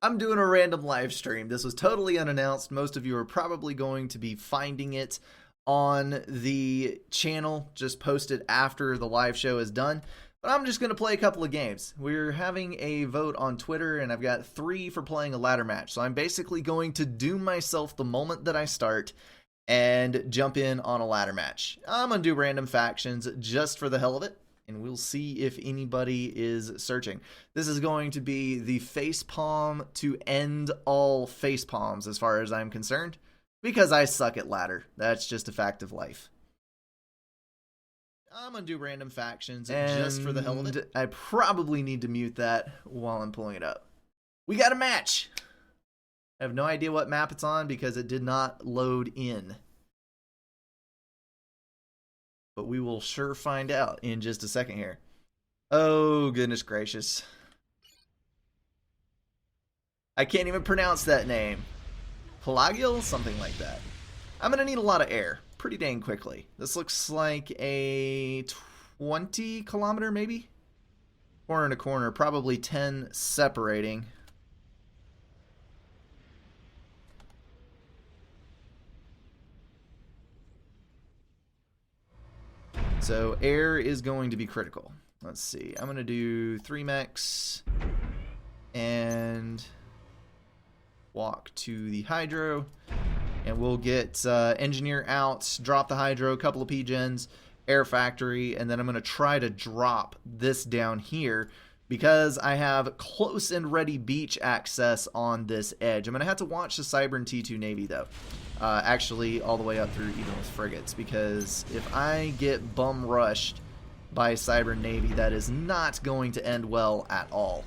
I'm doing a random live stream. This was totally unannounced. Most of you are probably going to be finding it on the channel just posted after the live show is done. But I'm just going to play a couple of games. We're having a vote on Twitter, and I've got 3 for playing a ladder match. So I'm basically going to doom myself the moment that I start and jump in on a ladder match. I'm going to do random factions just for the hell of it, and we'll see if anybody is searching. This is going to be the facepalm to end all facepalms as far as I'm concerned, because I suck at ladder. That's just a fact of life. I'm going to do random factions just for the hell of it. I probably need to mute that while I'm pulling it up. We got a match! I have no idea what map it's on because it did not load in. But we will sure find out in just a second here. Oh, goodness gracious. I can't even pronounce that name. Pelagial? Something like that. I'm going to need a lot of air pretty dang quickly. This looks like a 20 kilometer maybe? Corner to corner, probably 10 separating. So air is going to be critical. Let's see. I'm going to do 3 mechs and walk to the hydro. And we'll get engineer out, drop the hydro, a couple of P-gens, air factory, and then I'm going to try to drop this down here because I have close and ready beach access on this edge. I'm going to have to watch the Cybern T2 Navy though. Actually all the way up through even with frigates, because if I get bum rushed by Cybern Navy, that is not going to end well at all.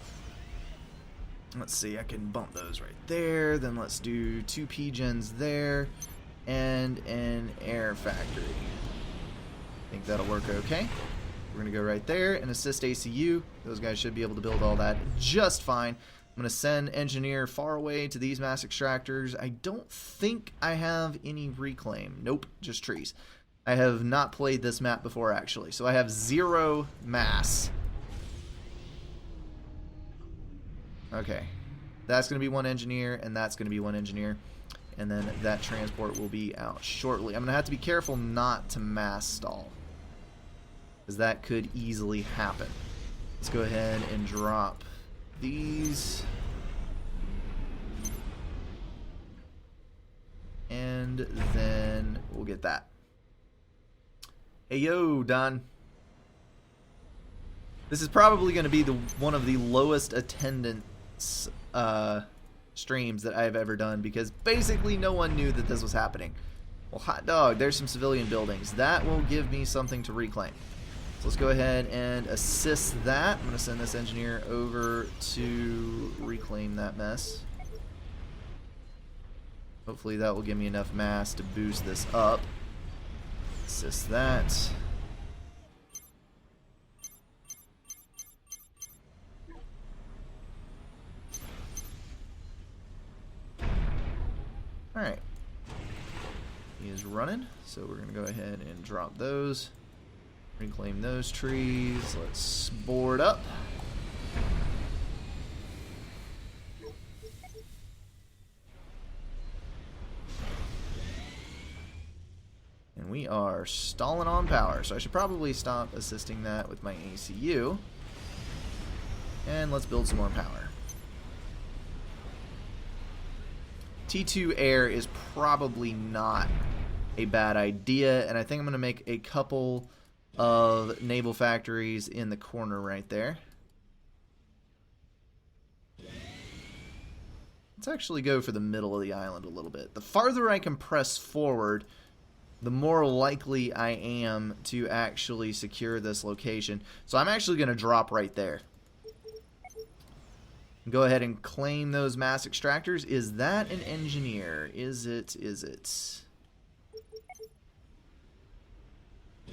Let's see, I can bump those right there. Then let's do 2 P-gens there and an air factory. I think that'll work okay. We're going to go right there and assist ACU. Those guys should be able to build all that just fine. I'm going to send engineer far away to these mass extractors. I don't think I have any reclaim. Nope, just trees. I have not played this map before actually, so I have 0 mass. Okay, that's going to be 1 engineer, and that's going to be 1 engineer, and then that transport will be out shortly. I'm going to have to be careful not to mass stall, because that could easily happen. Let's go ahead and drop these. And then we'll get that. Hey, yo, Don. This is probably going to be one of the lowest attendance streams that I've ever done, because basically no one knew that this was happening. Well, hot dog, there's some civilian buildings. That will give me something to reclaim. So let's go ahead and assist that. I'm going to send this engineer over to reclaim that mess. Hopefully that will give me enough mass to boost this up. Assist that. Alright. He is running, so we're going to go ahead and drop those. Reclaim those trees. Let's board up. And we are stalling on power, so I should probably stop assisting that with my ACU. And let's build some more power. T2 air is probably not a bad idea, and I think I'm going to make a couple of naval factories in the corner right there. Let's actually go for the middle of the island a little bit. The farther I can press forward, the more likely I am to actually secure this location. So I'm actually going to drop right there. Go ahead and claim those mass extractors. Is that an engineer? Is it? Is it?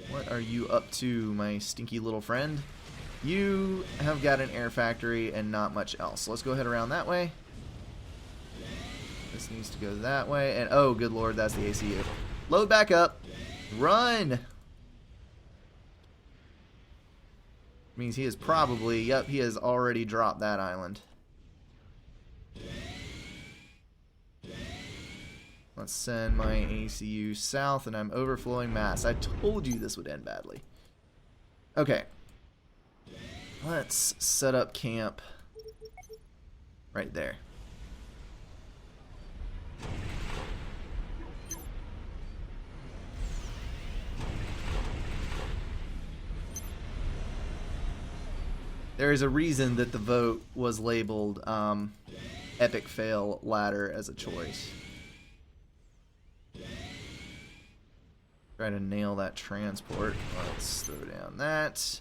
What are you up to, my stinky little friend? You have got an air factory and not much else. So let's go ahead around that way. This needs to go that way. And oh, good lord, that's the ACU. Load back up. Run! Means he is probably, yep, he has already dropped that island. Let's send my ACU south, and I'm overflowing mass. I told you this would end badly. Okay. Let's set up camp right there. There is a reason that the vote was labeled epic fail ladder as a choice. Try to nail that transport. Let's throw down that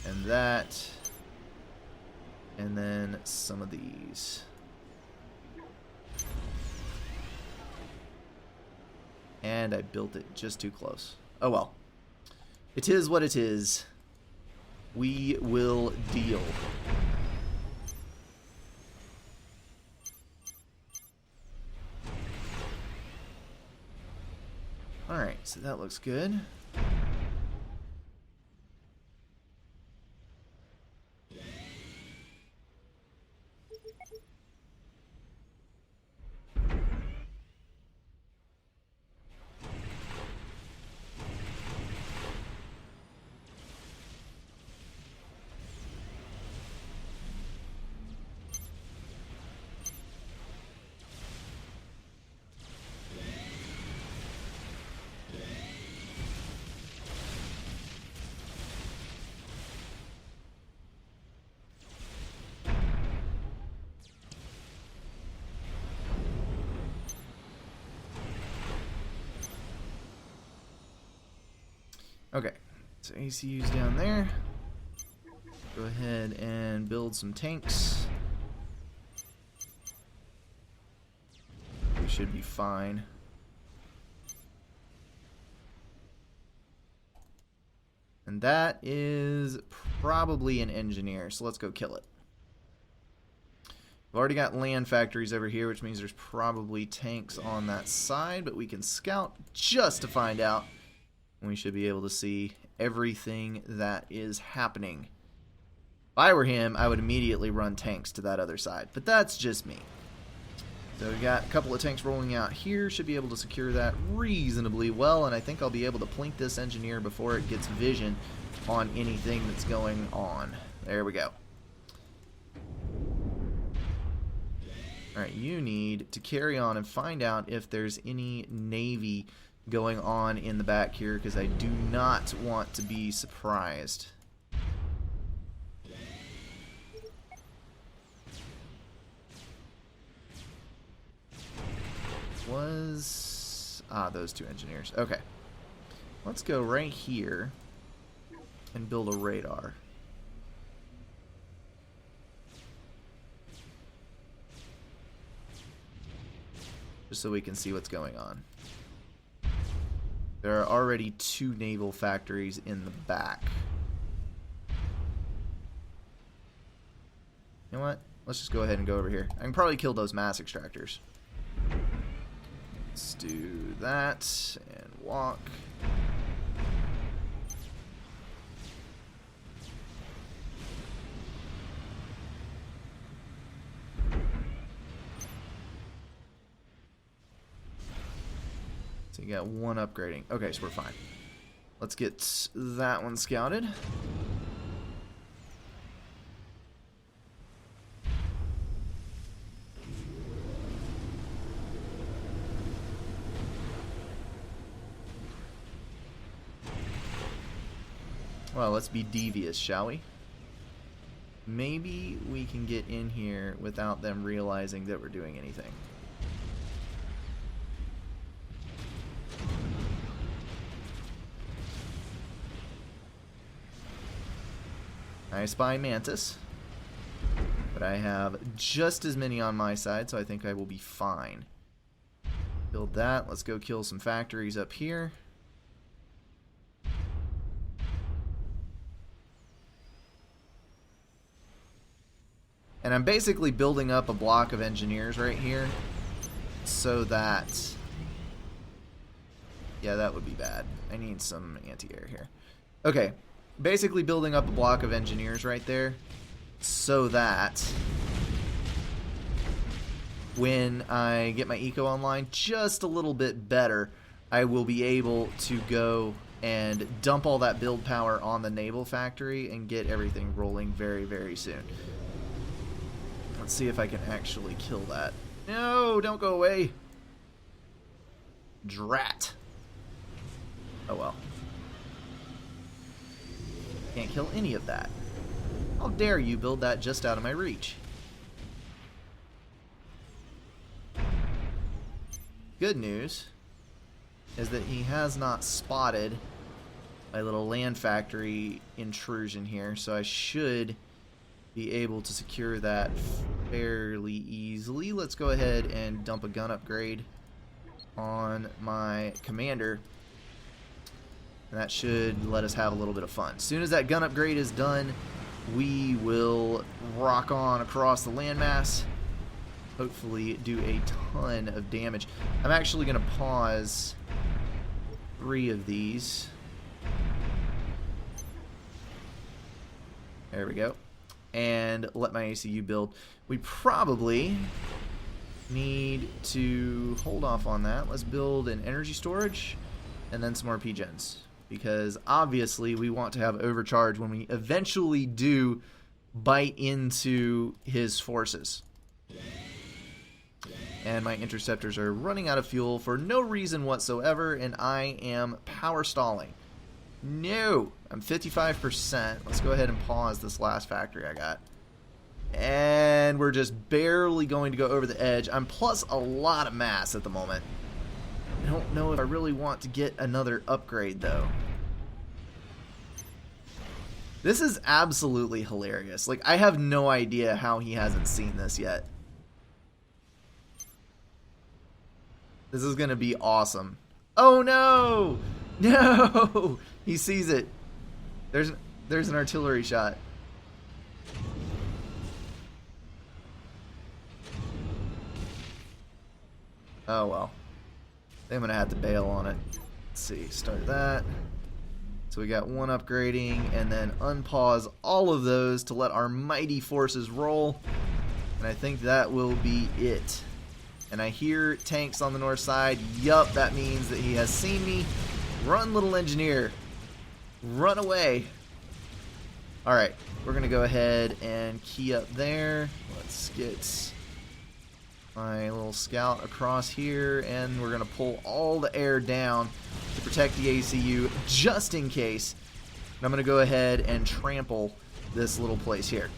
and that. And then some of these. And I built it just too close. Oh well. It is what it is. We will deal. Alright, so that looks good. Okay, so ACU's down there. Go ahead and build some tanks. We should be fine. And that is probably an engineer, so let's go kill it. We've already got land factories over here, which means there's probably tanks on that side, but we can scout just to find out. We should be able to see everything that is happening. If I were him, I would immediately run tanks to that other side, but that's just me. So we got a couple of tanks rolling out here. Should be able to secure that reasonably well, and I think I'll be able to plink this engineer before it gets vision on anything that's going on. There we go. Alright, you need to carry on and find out if there's any Navy going on in the back here, because I do not want to be surprised. Those two engineers. Okay. Let's go right here and build a radar. Just so we can see what's going on. There are already 2 naval factories in the back. You know what? Let's just go ahead and go over here. I can probably kill those mass extractors. Let's do that and walk. So you got 1 upgrading. Okay, so we're fine. Let's get that one scouted. Well, let's be devious, shall we? Maybe we can get in here without them realizing that we're doing anything. I spy Mantis, but I have just as many on my side, so I think I will be fine. Build that. Let's go kill some factories up here. And I'm basically building up a block of engineers right here so that... Yeah, that would be bad. I need some anti-air here. Okay. Basically building up a block of engineers right there so that when I get my eco online just a little bit better, I will be able to go and dump all that build power on the naval factory and get everything rolling very, very soon. Let's see if I can actually kill that. No, don't go away. Drat. Oh well. Can't kill any of that. How dare you build that just out of my reach? Good news is that he has not spotted my little land factory intrusion here, so I should be able to secure that fairly easily. Let's go ahead and dump a gun upgrade on my commander, and that should let us have a little bit of fun. As soon as that gun upgrade is done, we will rock on across the landmass, hopefully do a ton of damage. I'm actually going to pause 3 of these. There we go. And let my ACU build. We probably need to hold off on that. Let's build an energy storage and then some more PGens, because obviously we want to have overcharge when we eventually do bite into his forces. And my interceptors are running out of fuel for no reason whatsoever, and I am power stalling. No, I'm 55%. Let's go ahead and pause this last factory I got. And we're just barely going to go over the edge. I'm plus a lot of mass at the moment. I don't know if I really want to get another upgrade though. This is absolutely hilarious. Like, I have no idea how he hasn't seen this yet. This is gonna be awesome. Oh no! No! He sees it. There's an artillery shot. Oh well. I'm gonna have to bail on it. Let's see, start that. So we got one upgrading, and then unpause all of those to let our mighty forces roll. And I think that will be it. And I hear tanks on the north side. Yup, that means that he has seen me. Run, little engineer. Run away. Alright, we're going to go ahead and key up there. Let's get my little scout across here, and we're going to pull all the air down to protect the ACU just in case. And I'm going to go ahead and trample this little place here.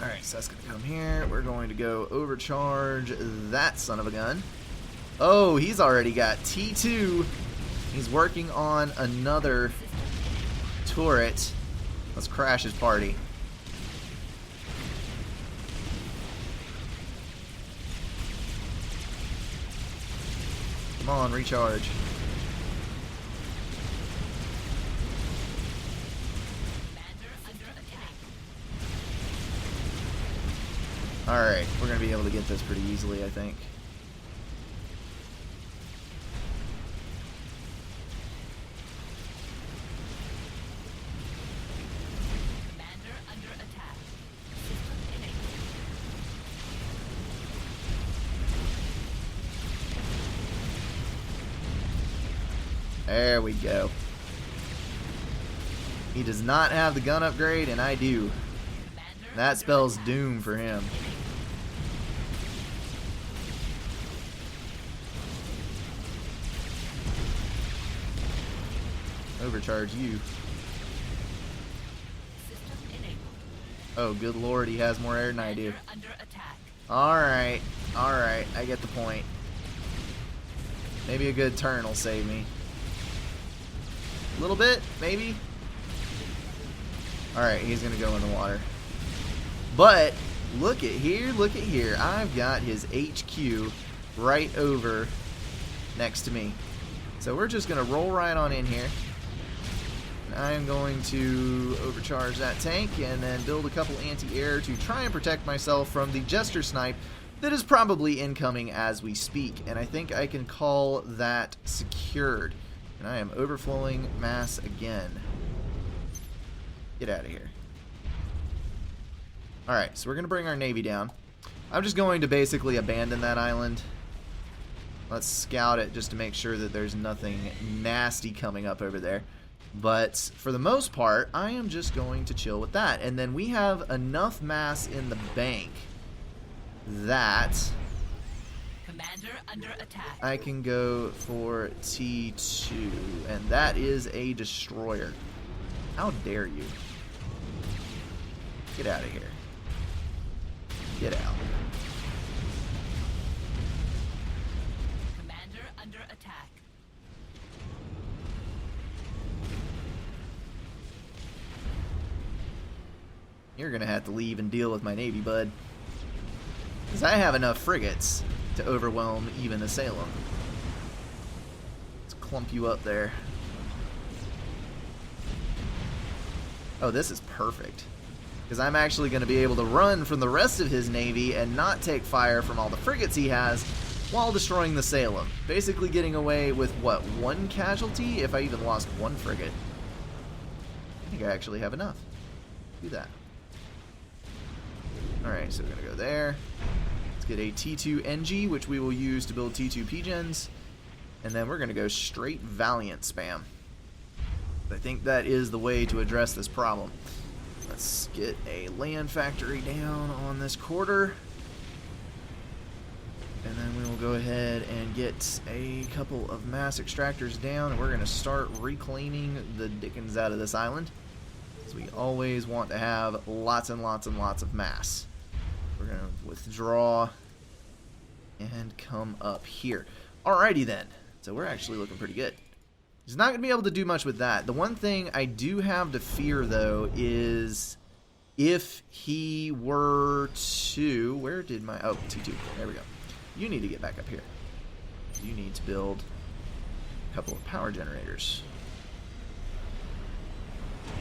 Alright, so that's going to come here. We're going to go overcharge that son of a gun. Oh, he's already got T2. He's working on another turret. Let's crash his party. Come on, recharge. Alright, we're going to be able to get this pretty easily, I think. Commander under attack. System enabled. There we go. He does not have the gun upgrade, and I do. That spells doom for him. Overcharge you. Oh, good lord, he has more air than I do. Alright, alright, I get the point. Maybe a good turn will save me. A little bit, maybe? Alright, he's gonna go in the water. But, look at here, I've got his HQ right over next to me. So we're just gonna roll right on in here. I am going to overcharge that tank and then build a couple anti-air to try and protect myself from the Jester Snipe that is probably incoming as we speak. And I think I can call that secured. And I am overflowing mass again. Get out of here. Alright, so we're going to bring our Navy down. I'm just going to basically abandon that island. Let's scout it just to make sure that there's nothing nasty coming up over there. But for the most part, I am just going to chill with that. And then we have enough mass in the bank that Commander under attack. I can go for T2. And that is a destroyer. How dare you? Get out of here. Get out. Commander under attack. You're gonna have to leave and deal with my navy, bud. Because I have enough frigates to overwhelm even a Salem. Let's clump you up there. Oh, this is perfect. Because I'm actually going to be able to run from the rest of his navy and not take fire from all the frigates he has while destroying the Salem. Basically getting away with, what, 1 casualty if I even lost 1 frigate. I think I actually have enough. Do that. Alright, so we're going to go there. Let's get a T2 NG, which we will use to build T2 PGens. And then we're going to go straight Valiant spam. I think that is the way to address this problem. Let's get a land factory down on this quarter. And then we will go ahead and get a couple of mass extractors down. And we're going to start reclaiming the dickens out of this island. So we always want to have lots and lots and lots of mass. We're going to withdraw and come up here. Alrighty then. So we're actually looking pretty good. He's not going to be able to do much with that. The one thing I do have to fear, though, is if he were to... Where did my... Oh, T2. There we go. You need to get back up here. You need to build a couple of power generators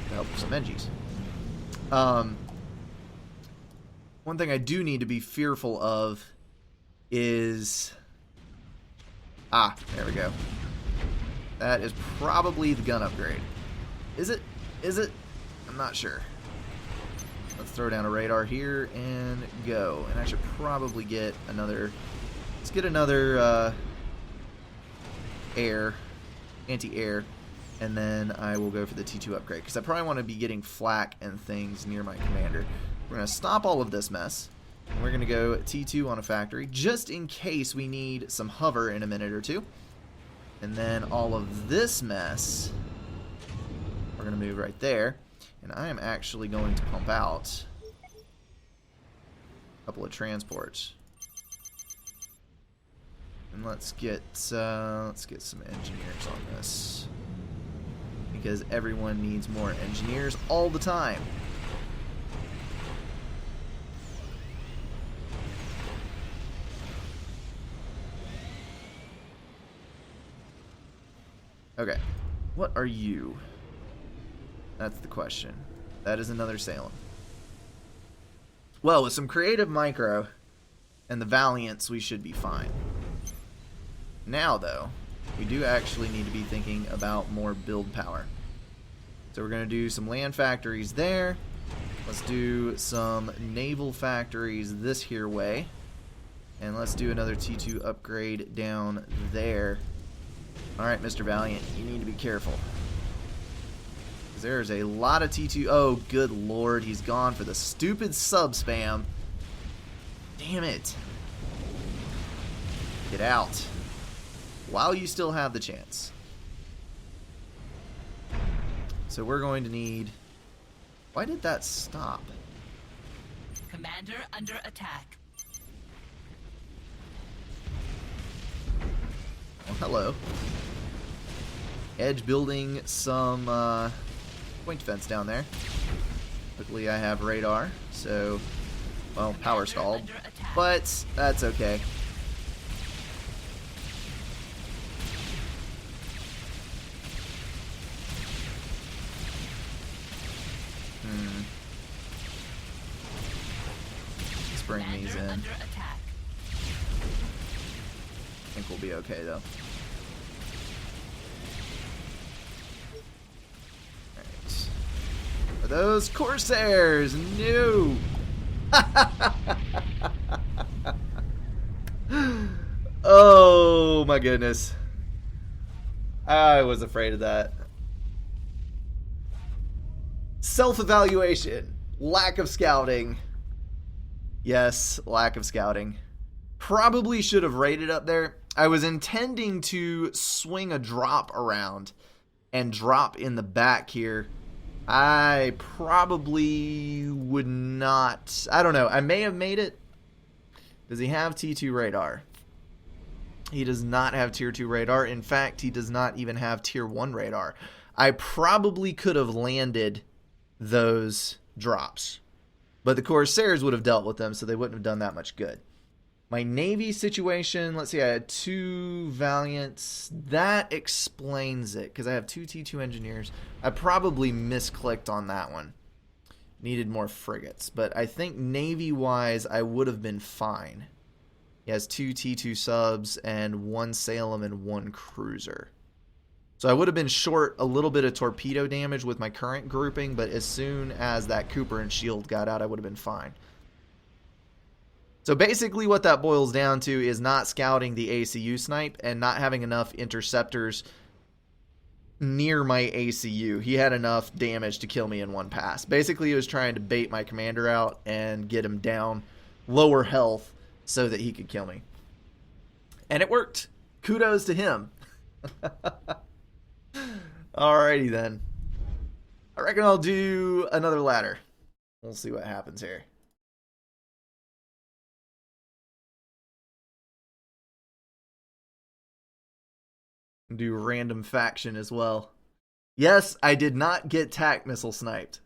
to help with some NGs. One thing I do need to be fearful of is... Ah, there we go. That is probably the gun upgrade. Is it? Is it? I'm not sure. Let's throw down a radar here and go. And I should probably get another... Let's get another air, anti-air, and then I will go for the T2 upgrade. Because I probably want to be getting flak and things near my commander. We're going to stop all of this mess. And we're going to go T2 on a factory, just in case we need some hover in a minute or two. And then all of this mess, we're going to move right there. And I am actually going to pump out a couple of transports. And let's get some engineers on this. Because everyone needs more engineers all the time. Okay, what are you? That's the question. That is another Salem. Well, with some creative micro and the Valiants, we should be fine. Now, though, we do actually need to be thinking about more build power. So we're going to do some land factories there. Let's do some naval factories this here way. And let's do another T2 upgrade down there. Alright, Mr. Valiant, you need to be careful. There's a lot of T2... Oh, good lord, he's gone for the stupid sub spam. Damn it. Get out. While you still have the chance. So we're going to need... Why did that stop? Commander under attack. Oh, hello. Edge building some point defense down there. Luckily I have radar, so, well, power stalled. But that's okay. Let's bring these in. I think we'll be okay, though. Alright. Are those Corsairs? No! Oh my goodness. I was afraid of that. Self-evaluation. Lack of scouting. Yes, lack of scouting. Probably should have rated up there. I was intending to swing a drop around and drop in the back here. I probably would not. I don't know. I may have made it. Does he have T2 radar? He does not have tier 2 radar. In fact, he does not even have tier 1 radar. I probably could have landed those drops, but the Corsairs would have dealt with them, so they wouldn't have done that much good. My Navy situation, let's see, I had 2 Valiants. That explains it, because I have 2 T2 engineers. I probably misclicked on that one. Needed more frigates, but I think Navy-wise, I would have been fine. He has 2 T2 subs and 1 Salem and 1 cruiser. So I would have been short a little bit of torpedo damage with my current grouping, but as soon as that Cooper and Shield got out, I would have been fine. So basically what that boils down to is not scouting the ACU snipe and not having enough interceptors near my ACU. He had enough damage to kill me in one pass. Basically, he was trying to bait my commander out and get him down lower health so that he could kill me. And it worked. Kudos to him. Alrighty then. I reckon I'll do another ladder. We'll see what happens here. Do random faction as well. Yes, I did not get TAC missile sniped.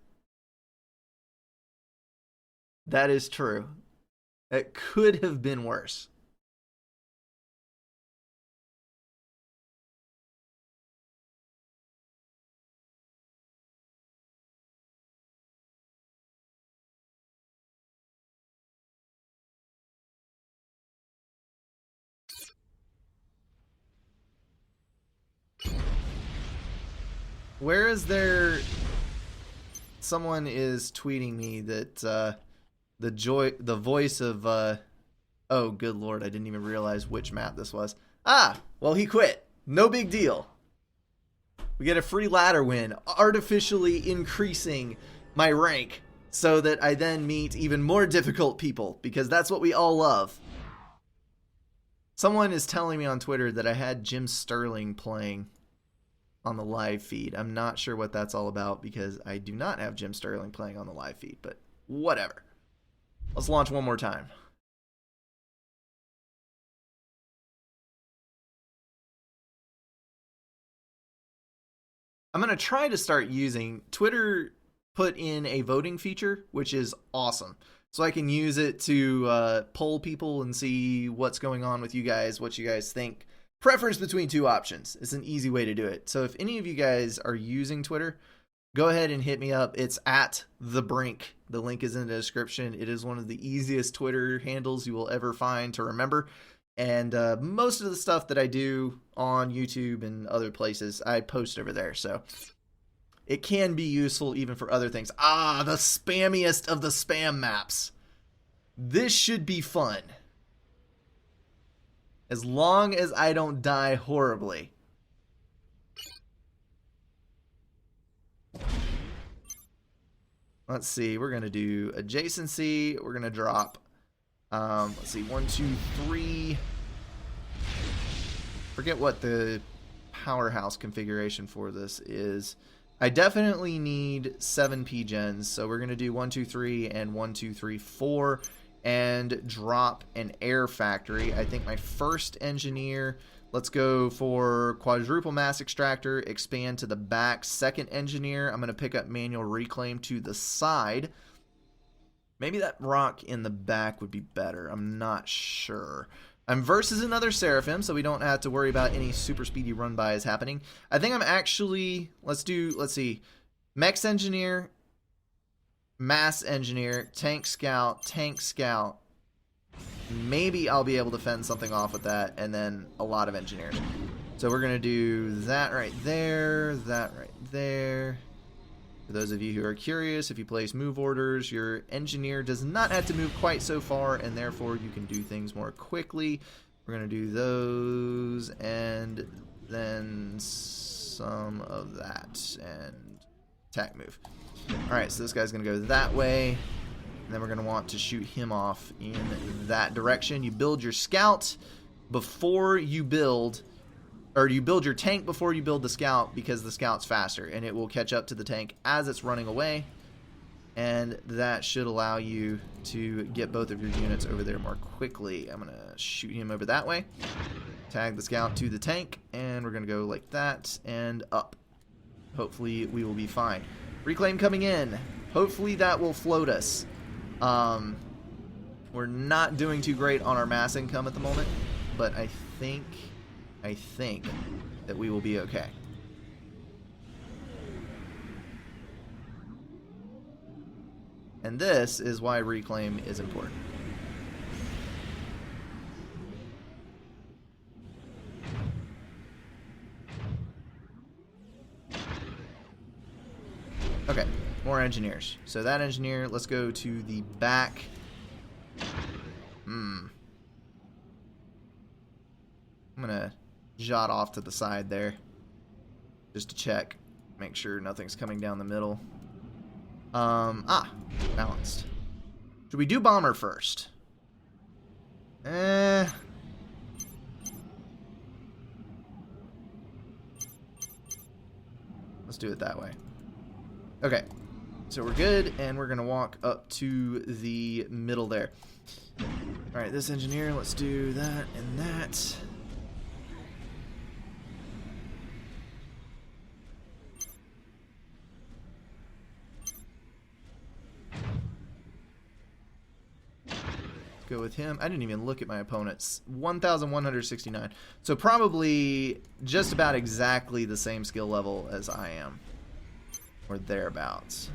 That is true. It could have been worse. Where is there... Someone is tweeting me that the voice of oh good lord, I didn't even realize which map this was. Ah, well, he quit. No big deal. We get a free ladder win, artificially increasing my rank so that I then meet even more difficult people, because that's what we all love. Someone is telling me on Twitter that I had Jim Sterling playing on the live feed. I'm not sure what that's all about, because I do not have Jim Sterling playing on the live feed, but whatever. Let's launch one more time. I'm going to try to start using Twitter. Put in a voting feature, which is awesome. So I can use it to poll people and see what's going on with you guys, what you guys think. Preference between 2 options. It's an easy way to do it. So if any of you guys are using Twitter, go ahead and hit me up. It's at The Brink. The link is in the description. It is one of the easiest Twitter handles you will ever find to remember. And most of the stuff that I do on YouTube and other places, I post over there. So it can be useful even for other things. Ah, the spammiest of the spam maps. This should be fun. As long as I don't die horribly. Let's see. We're going to do adjacency. We're going to drop, let's see, 1, 2, 3. Forget what the powerhouse configuration for this is. I definitely need 7 P-gens. So we're going to do 1, 2, 3 and 1, 2, 3, 4. And drop an air factory. I think my first engineer, let's go for quadruple mass extractor, expand to the back. Second engineer, I'm going to pick up manual reclaim to the side. Maybe that rock in the back would be better. I'm not sure. I'm versus another Seraphim, so we don't have to worry about any super speedy run-bys happening. I think I'm actually, let's see, Mex engineer, mass engineer, tank scout. Maybe I'll be able to fend something off with that, and then a lot of engineers. So we're going to do that right there, that right there. For those of you who are curious, if you place move orders, your engineer does not have to move quite so far, and therefore you can do things more quickly. We're going to do those and then some of that and attack move. Alright, so this guy's going to go that way. And then we're going to want to shoot him off in that direction. You build your scout before you build, or you build your tank before you build the scout, because the scout's faster and it will catch up to the tank as it's running away. And that should allow you to get both of your units over there more quickly. I'm going to shoot him over that way. Tag the scout to the tank. And we're going to go like that and up. Hopefully we will be fine. Reclaim coming in. Hopefully that will float us. We're not doing too great on our mass income at the moment. But I think that we will be okay. And this is why reclaim is important. Okay, more engineers. So that engineer, let's go to the back. I'm gonna jot off to the side there, just to check, make sure nothing's coming down the middle. Balanced. Should we do bomber first? Let's do it that way. Okay, so we're good, and we're gonna walk up to the middle there. Alright, this engineer, let's do that and that. Go with him. I didn't even look at my opponents. 1,169. So probably just about exactly the same skill level as I am. Or thereabouts.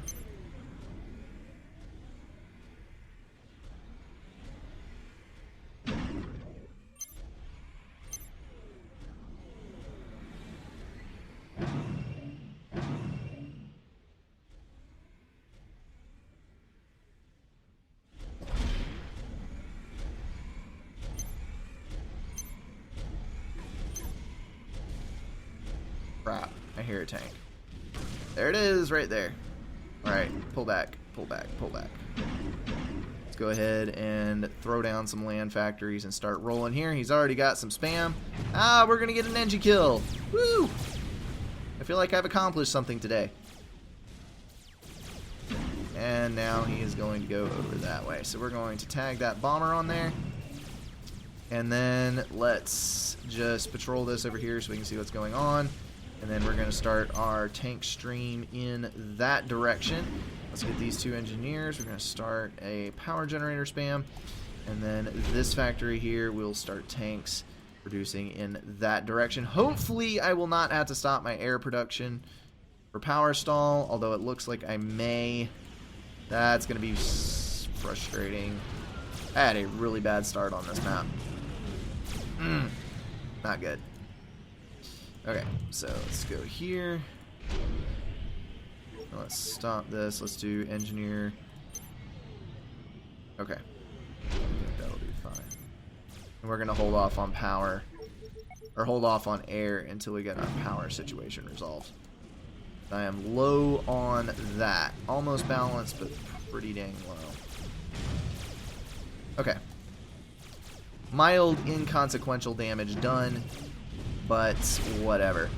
Crap, I hear a tank. There it is, right there. Alright, pull back, pull back, pull back. Let's go ahead and throw down some land factories and start rolling here. He's already got some spam. We're gonna get an engine kill. Woo! I feel like I've accomplished something today. And now he is going to go over that way. So we're going to tag that bomber on there. And then let's just patrol this over here so we can see what's going on. And then we're going to start our tank stream in that direction. Let's get these two engineers. We're going to start a power generator spam. And then this factory here will start tanks producing in that direction. Hopefully I will not have to stop my air production for power stall, although it looks like I may. That's going to be frustrating. I had a really bad start on this map. Not good. Okay, so let's go here. Let's stop this. Let's do engineer. Okay. I think that'll be fine. And we're going to hold off on power, or hold off on air until we get our power situation resolved. I am low on that. Almost balanced, but pretty dang low. Okay. Mild inconsequential damage done, but whatever.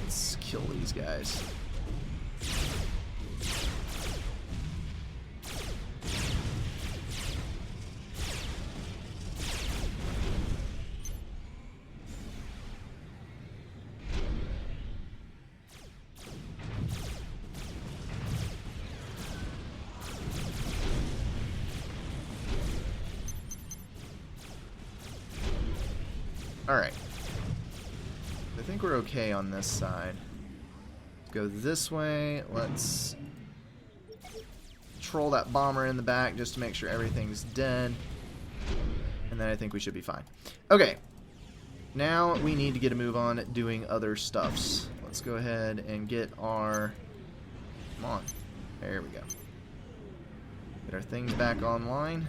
Let's kill these guys. Alright. I think we're okay on this side. Let's go this way. Let's troll that bomber in the back just to make sure everything's dead. And then I think we should be fine. Okay. Now we need to get a move on doing other stuffs. Let's go ahead and get our... Come on. There we go. Get our things back online.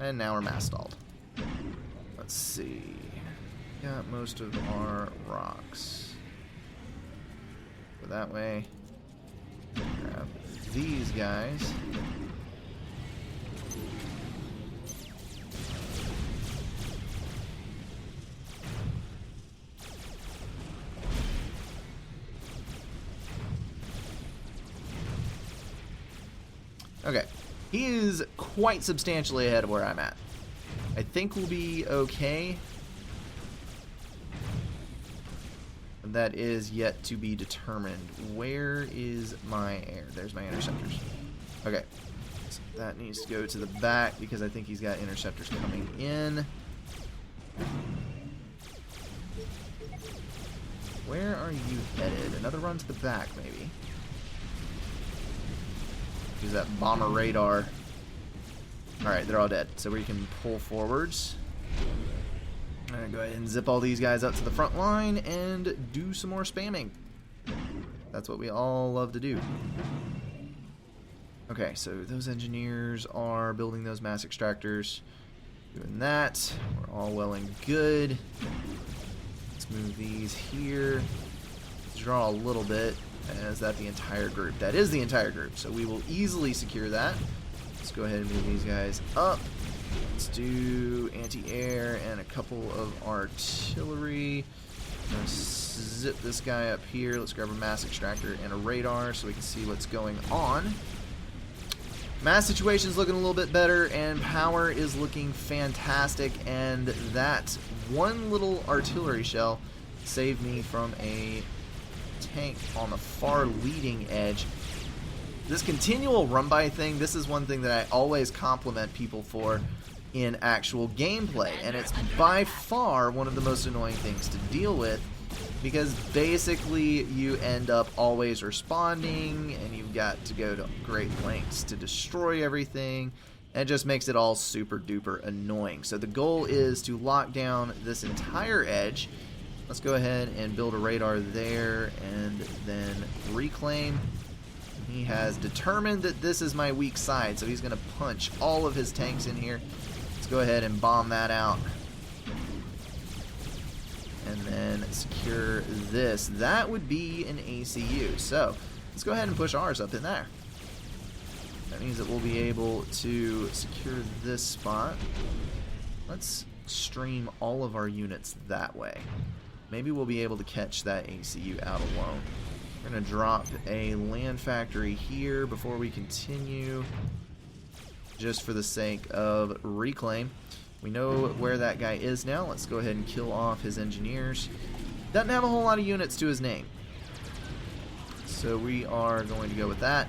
And now we're mass stalled. Let's see. Got most of our rocks. Go that way. Grab these guys. Okay. He is quite substantially ahead of where I'm at. I think we'll be okay. That is yet to be determined. Where is my air? There's my interceptors. Okay. So that needs to go to the back because I think he's got interceptors coming in. Where are you headed? Another run to the back, maybe. Use that bomber radar. Alright, they're all dead. So we can pull forwards. I'm going to go ahead and zip all these guys up to the front line and do some more spamming. That's what we all love to do. Okay, so those engineers are building those mass extractors. Doing that. We're all well and good. Let's move these here. Let's draw a little bit. Is that the entire group? That is the entire group. So we will easily secure that. Let's go ahead and move these guys up. Let's do anti-air and a couple of artillery. I'm going to zip this guy up here. Let's grab a mass extractor and a radar so we can see what's going on. Mass situation is looking a little bit better, and power is looking fantastic. And that one little artillery shell saved me from a tank on the far leading edge. This continual run-by thing, this is one thing that I always compliment people for in actual gameplay, and it's by far one of the most annoying things to deal with, because basically you end up always responding, and you've got to go to great lengths to destroy everything, and it just makes it all super duper annoying. So the goal is to lock down this entire edge. Let's go ahead and build a radar there, and then reclaim. He has determined that this is my weak side, so he's going to punch all of his tanks in here. Let's go ahead and bomb that out. And then secure this. That would be an ACU. So let's go ahead and push ours up in there. That means that we'll be able to secure this spot. Let's stream all of our units that way. Maybe we'll be able to catch that ACU out alone. We're going to drop a land factory here before we continue, just for the sake of reclaim. We know where that guy is now. Let's go ahead and kill off his engineers. Doesn't have a whole lot of units to his name, so we are going to go with that.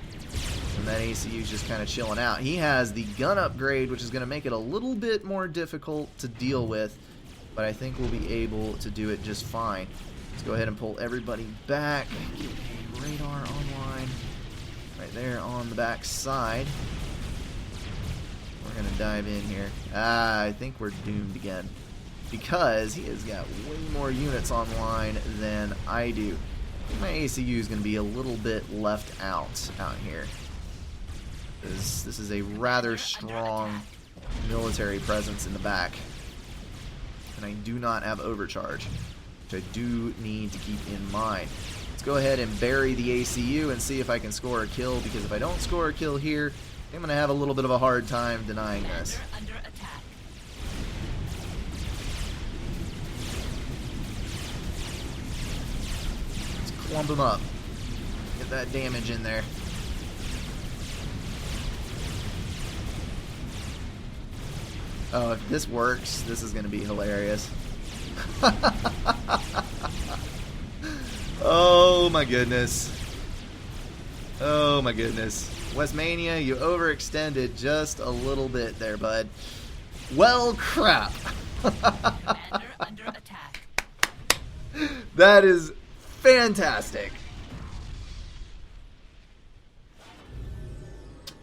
And that ACU is just kind of chilling out. He has the gun upgrade, which is going to make it a little bit more difficult to deal with, but I think we'll be able to do it just fine. Let's go ahead and pull everybody back. Get a radar online right there on the back side. We're going to dive in here. I think we're doomed again, because he has got way more units online than I do. I think my ACU is going to be a little bit left out here. This is a rather strong military presence in the back. And I do not have overcharge, which I do need to keep in mind. Let's go ahead and bury the ACU and see if I can score a kill, because if I don't score a kill here, I'm going to have a little bit of a hard time denying this. Under attack. Let's clump him up. Get that damage in there. Oh, if this works, this is going to be hilarious. Oh my goodness. Oh my goodness. Westmania, you overextended just a little bit there, bud. Well, crap. Commander under attack. That is fantastic.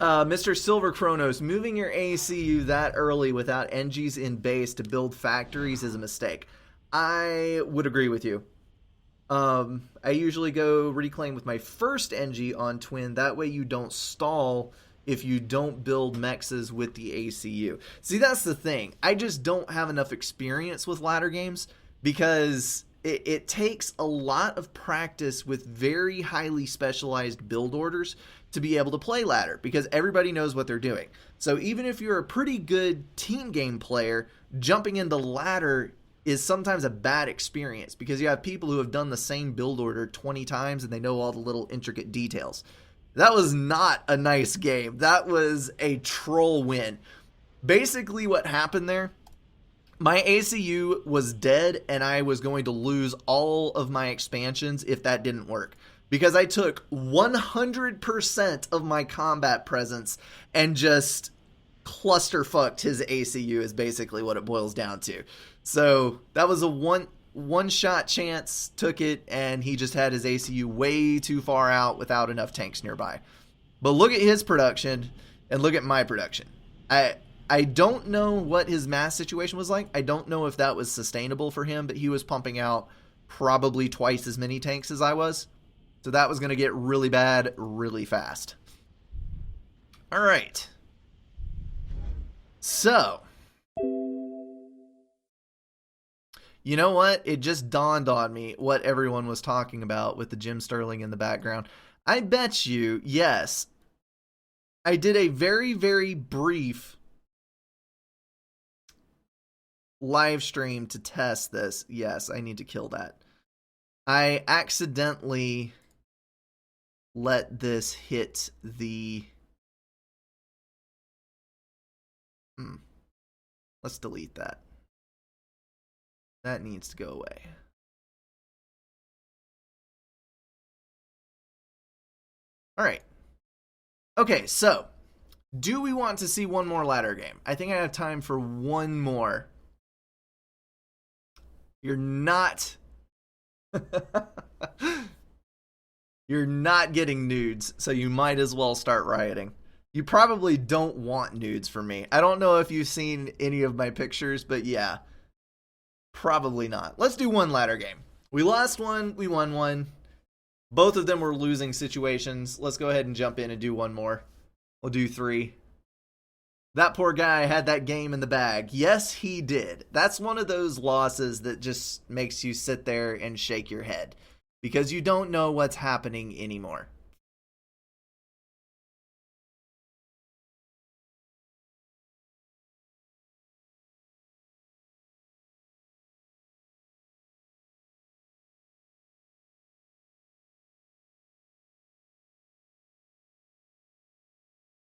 Mr. Silver Chronos, moving your ACU that early without NGs in base to build factories is a mistake. I would agree with you. I usually go reclaim with my first NG on twin. That way you don't stall if you don't build mexes with the ACU. See, that's the thing. I just don't have enough experience with ladder games because it takes a lot of practice with very highly specialized build orders to be able to play ladder because everybody knows what they're doing. So even if you're a pretty good team game player, jumping into ladder is sometimes a bad experience because you have people who have done the same build order 20 times and they know all the little intricate details. That was not a nice game. That was a troll win. Basically what happened there, my ACU was dead and I was going to lose all of my expansions if that didn't work. Because I took 100% of my combat presence and just clusterfucked his ACU is basically what it boils down to. So that was a one-shot chance, took it, and he just had his ACU way too far out without enough tanks nearby. But look at his production and look at my production. I don't know what his mass situation was like. I don't know if that was sustainable for him, but he was pumping out probably twice as many tanks as I was. So that was going to get really bad really fast. All right. So, you know what? It just dawned on me what everyone was talking about with the Jim Sterling in the background. I bet you, yes, I did a very, very brief live stream to test this. Yes, I need to kill that. I accidentally let this hit the... Let's delete that. That needs to go away. All right. Okay, so do we want to see one more ladder game? I think I have time for one more. You're not... You're not getting nudes, so you might as well start rioting. You probably don't want nudes from me. I don't know if you've seen any of my pictures, but yeah. Probably not. Let's do one ladder game. We lost one, we won one. Both of them were losing situations. Let's go ahead and jump in and do one more. We'll do 3. That poor guy had that game in the bag. Yes, he did. That's one of those losses that just makes you sit there and shake your head because you don't know what's happening anymore.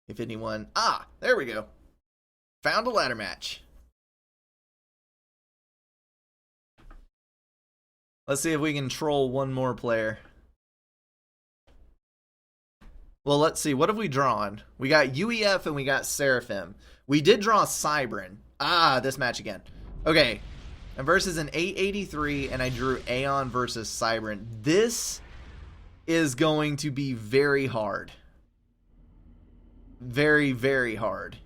If anyone... there we go. Found a ladder match. Let's see if we can troll one more player. Well, let's see. What have we drawn? We got UEF and we got Seraphim. We did draw Cybran. This match again. Okay. And versus an 883, and I drew Aeon versus Cybran. This is going to be very hard. Very, very hard.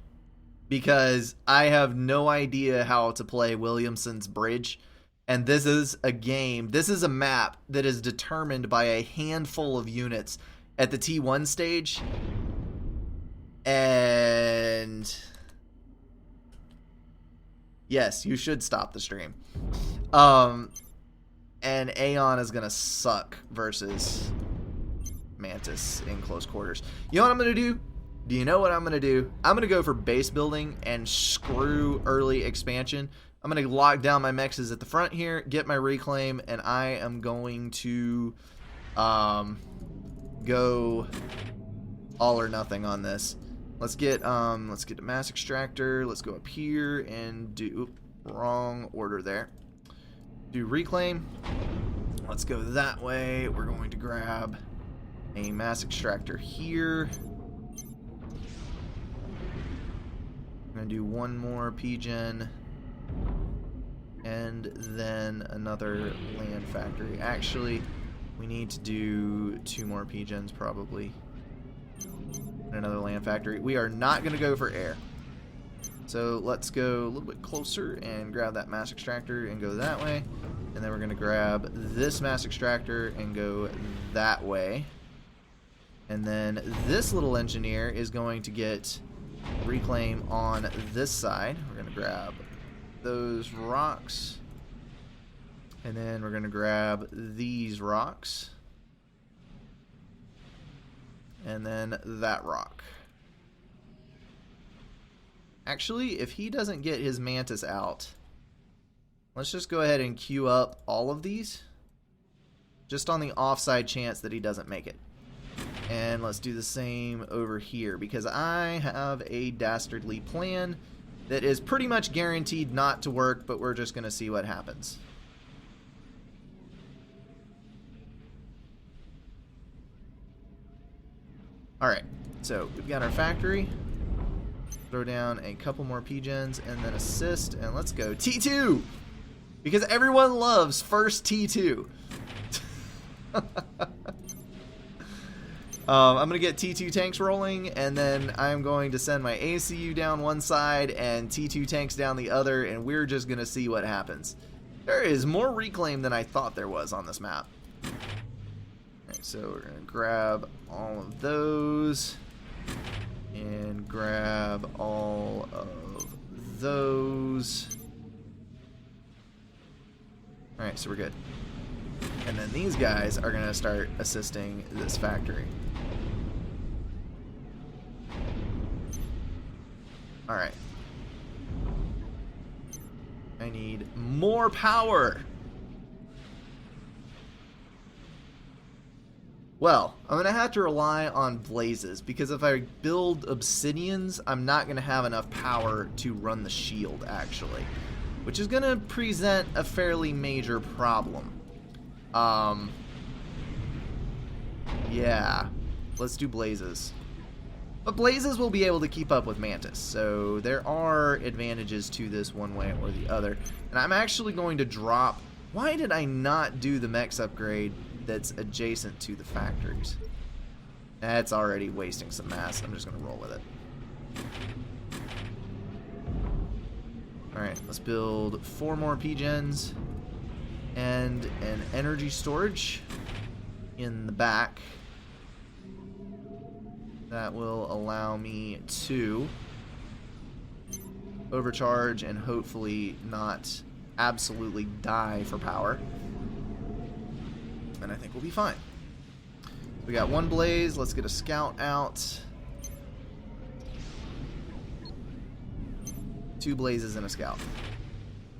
Because I have no idea how to play Williamson's Bridge. And this is a game, this is a map that is determined by a handful of units at the T1 stage. And yes, you should stop the stream. And Aeon is going to suck versus Mantis in close quarters. You know what I'm going to do? Do you know what I'm going to do? I'm going to go for base building and screw early expansion. I'm going to lock down my mexes at the front here, get my reclaim, and I am going to go all or nothing on this. Let's get a mass extractor. Let's go up here and do wrong order there. Do reclaim. Let's go that way. We're going to grab a mass extractor here. I'm going to do one more PGen and then another land factory. Actually, we need to do 2 more PGens probably. And another land factory. We are not going to go for air. So let's go a little bit closer and grab that mass extractor and go that way. And then we're going to grab this mass extractor and go that way. And then this little engineer is going to get reclaim on this side. We're going to grab those rocks. And then we're going to grab these rocks. And then that rock. Actually, if he doesn't get his mantis out, let's just go ahead and queue up all of these. Just on the offside chance that he doesn't make it. And let's do the same over here, because I have a dastardly plan that is pretty much guaranteed not to work, but we're just going to see what happens. Alright, so we've got our factory. Throw down a couple more P-gens and then assist, and let's go T2! Because everyone loves first T2. I'm going to get T2 tanks rolling, and then I'm going to send my ACU down one side and T2 tanks down the other, and we're just going to see what happens. There is more reclaim than I thought there was on this map. Alright, so we're going to grab all of those, and grab all of those. Alright, so we're good. And then these guys are going to start assisting this factory. Alright. I need more power. Well, I'm going to have to rely on blazes, because if I build obsidians, I'm not going to have enough power to run the shield, actually. Which is going to present a fairly major problem. Yeah. Let's do blazes. But blazes will be able to keep up with mantis, so there are advantages to this one way or the other. And I'm actually going to drop... Why did I not do the mechs upgrade that's adjacent to the factories? That's already wasting some mass. I'm just going to roll with it. Alright, let's build 4 more P-gens and an energy storage in the back. That will allow me to overcharge and hopefully not absolutely die for power. And I think we'll be fine. We got 1 blaze. Let's get a scout out. 2 blazes and a scout.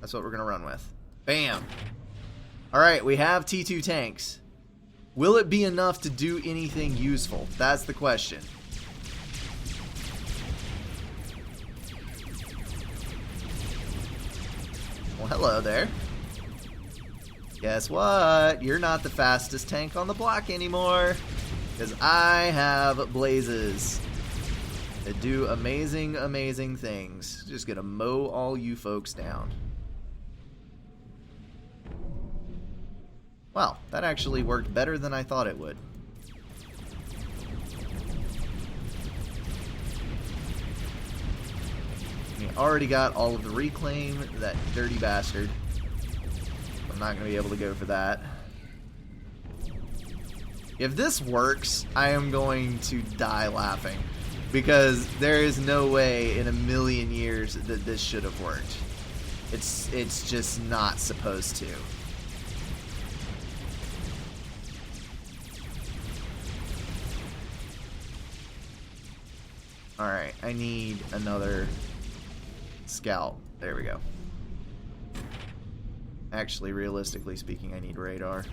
That's what we're going to run with. Bam! Alright, we have T2 tanks. Will it be enough to do anything useful? That's the question. Well, hello there. Guess what? You're not the fastest tank on the block anymore. Because I have blazes that do amazing, amazing things. Just gonna mow all you folks down. Wow, that actually worked better than I thought it would. We already got all of the reclaim, that dirty bastard. I'm not going to be able to go for that. If this works, I am going to die laughing. Because there is no way in a million years that this should have worked. It's just not supposed to. Alright, I need another scout. There we go. Actually, realistically speaking, I need radar.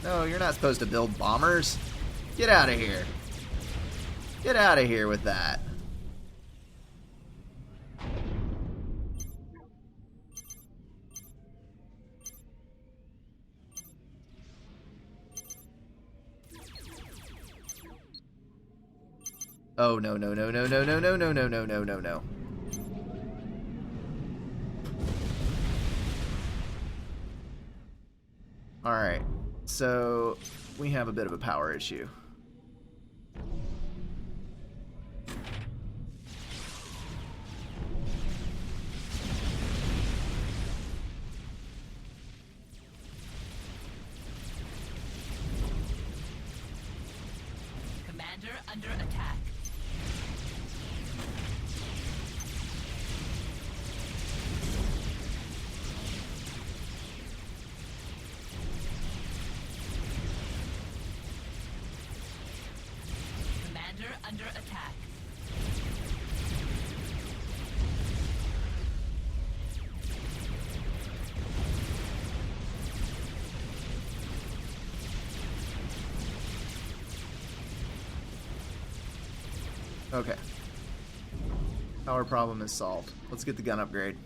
No, you're not supposed to build bombers. Get out of here. Get out of here with that. Oh, no, no, no, no, no, no, no, no, no, no, no, no, no. Alright, so we have a bit of a power issue. Commander under attack. Commander under attack. Okay. Our problem is solved. Let's get the gun upgrade.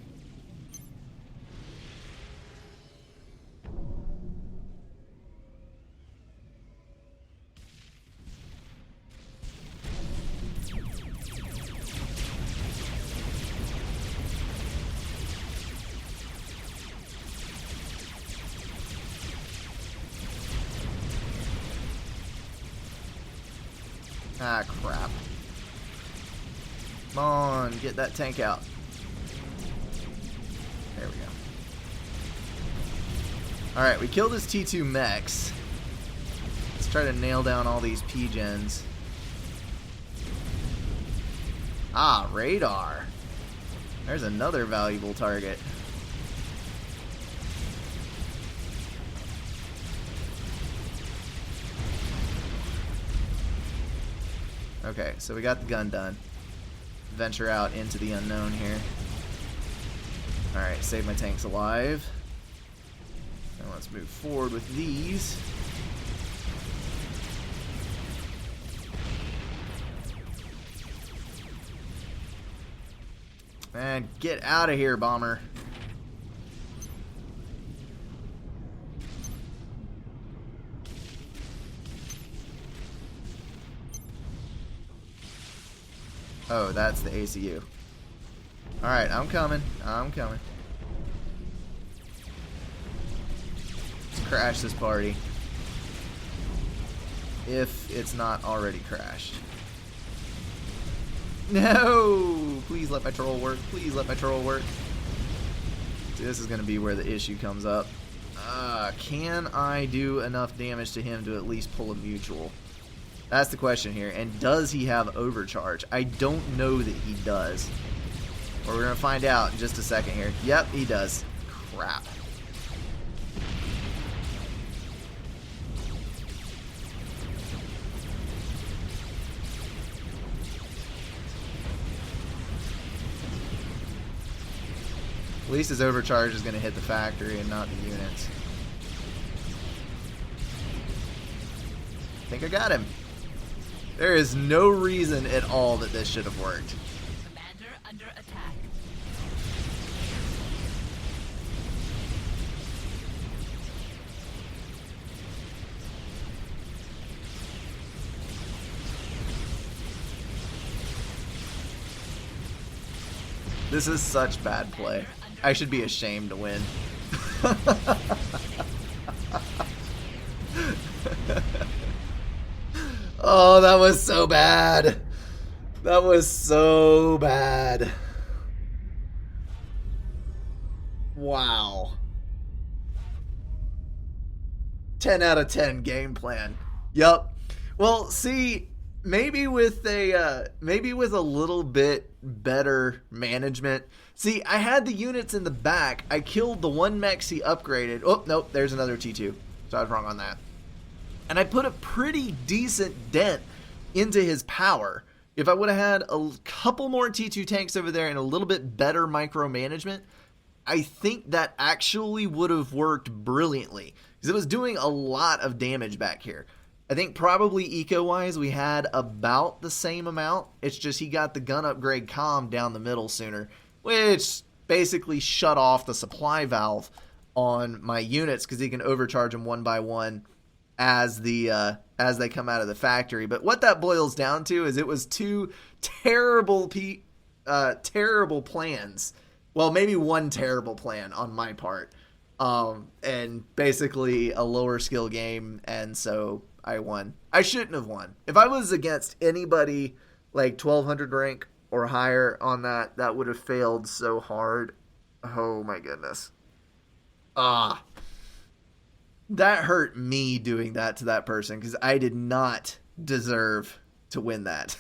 Ah, crap. Come on, get that tank out. There we go. Alright, we killed his T2 mechs. Let's try to nail down all these P-gens. Ah, radar. There's another valuable target. Okay, so we got the gun done. Venture out into the unknown here. Alright, save my tanks alive. Now let's move forward with these. Man, get out of here, bomber. Oh, that's the ACU. Alright, I'm coming. I'm coming. Let's crash this party. If it's not already crashed. No! Please let my troll work. Please let my troll work. See, this is going to be where the issue comes up. Can I do enough damage to him to at least pull a mutual? That's the question here. And does he have overcharge? I don't know that he does. Or we're going to find out in just a second here. Yep, he does. Crap. At least his overcharge is going to hit the factory and not the units. I think I got him. There is no reason at all that this should have worked. Commander under attack. This is such bad play. I should be ashamed to win. Oh, that was so bad. That was so bad. Wow. 10 out of 10 game plan. Yup. Well, see, maybe with a little bit better management. See, I had the units in the back. I killed the one mech he upgraded. Oh, nope, there's another T2. So I was wrong on that. And I put a pretty decent dent into his power. If I would have had a couple more T2 tanks over there and a little bit better micromanagement, I think that actually would have worked brilliantly. Because it was doing a lot of damage back here. I think probably eco-wise we had about the same amount. It's just he got the gun upgrade calm down the middle sooner, which basically shut off the supply valve on my units because he can overcharge them one by one as they come out of the factory. But what that boils down to is it was two terrible plans. Well, maybe one terrible plan on my part. And basically a lower skill game, and so I won. I shouldn't have won. If I was against anybody like 1200 rank or higher on that would have failed so hard. Oh my goodness. That hurt me doing that to that person because I did not deserve to win that.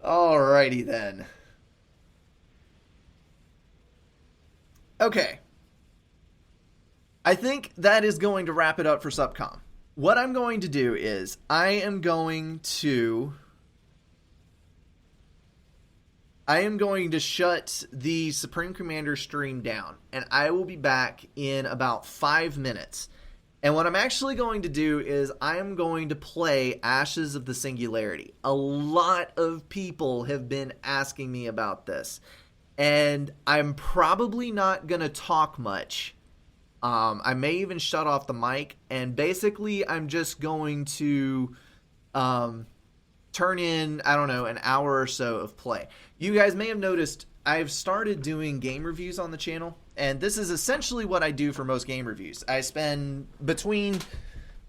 Alrighty then. Okay. I think that is going to wrap it up for Supcom. What I'm going to do is I am going to shut the Supreme Commander stream down, and I will be back in about 5 minutes. And what I'm actually going to do is I am going to play Ashes of the Singularity. A lot of people have been asking me about this, and I'm probably not going to talk much. I may even shut off the mic, and basically I'm just going to turn in, I don't know, an hour or so of play. You guys may have noticed I've started doing game reviews on the channel, and this is essentially what I do for most game reviews. I spend between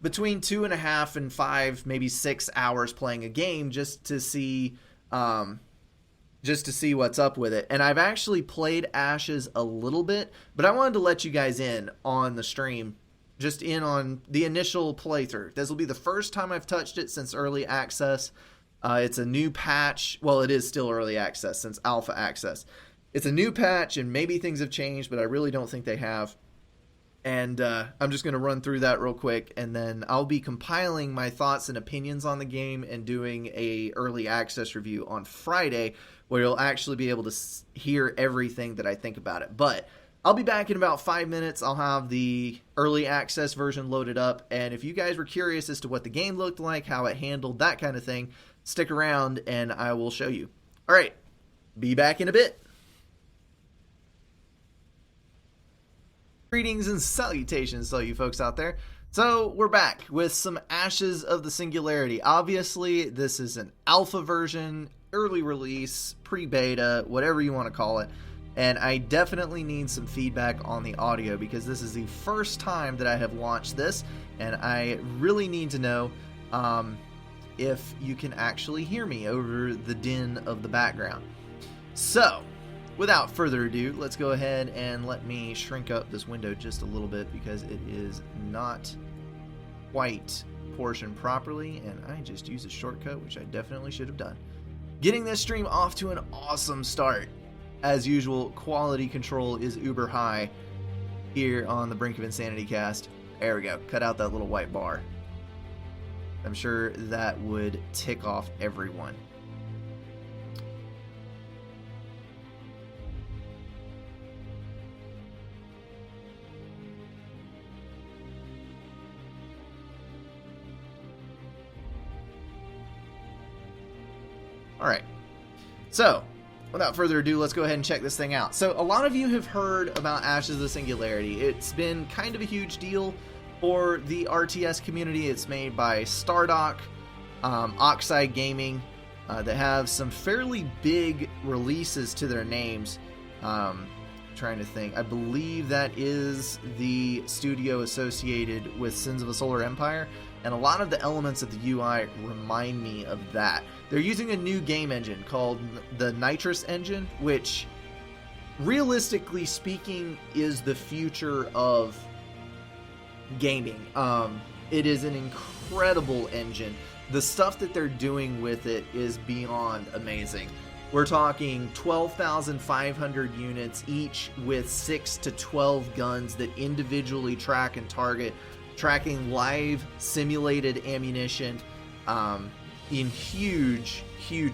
2.5 and 5, maybe 6 hours playing a game just to see what's up with it. And I've actually played Ashes a little bit, but I wanted to let you guys in on the stream, just in on the initial playthrough. This will be the first time I've touched it since early access. It's a new patch. Well, it is still early access since alpha access. It's a new patch, and maybe things have changed, but I really don't think they have. And I'm just going to run through that real quick, and then I'll be compiling my thoughts and opinions on the game and doing a early access review on Friday, where you'll actually be able to hear everything that I think about it. But I'll be back in about 5 minutes. I'll have the early access version loaded up, and if you guys were curious as to what the game looked like, how it handled, that kind of thing, stick around and I will show you. All right, be back in a bit. Greetings and salutations to all you folks out there. So we're back with some Ashes of the Singularity. Obviously, this is an alpha version, early release, pre-beta, whatever you want to call it. And I definitely need some feedback on the audio because this is the first time that I have launched this, and I really need to know if you can actually hear me over the din of the background. So, without further ado, let's go ahead and let me shrink up this window just a little bit because it is not quite portioned properly, and I just used a shortcut, which I definitely should have done. Getting this stream off to an awesome start. As usual, quality control is uber high here on the Brink of Insanity cast. There we go. Cut out that little white bar. I'm sure that would tick off everyone. All right. So, without further ado, let's go ahead and check this thing out. So, a lot of you have heard about Ashes of the Singularity. It's been kind of a huge deal for the RTS community. It's made by Stardock, Oxide Gaming. They have some fairly big releases to their names. Trying to think. I believe that is the studio associated with Sins of a Solar Empire, and a lot of the elements of the UI remind me of that. They're using a new game engine called the Nitrous engine, which, realistically speaking, is the future of gaming. It is an incredible engine. The stuff that they're doing with it is beyond amazing. We're talking 12,500 units, each with 6 to 12 guns that individually track and target, tracking live simulated ammunition in huge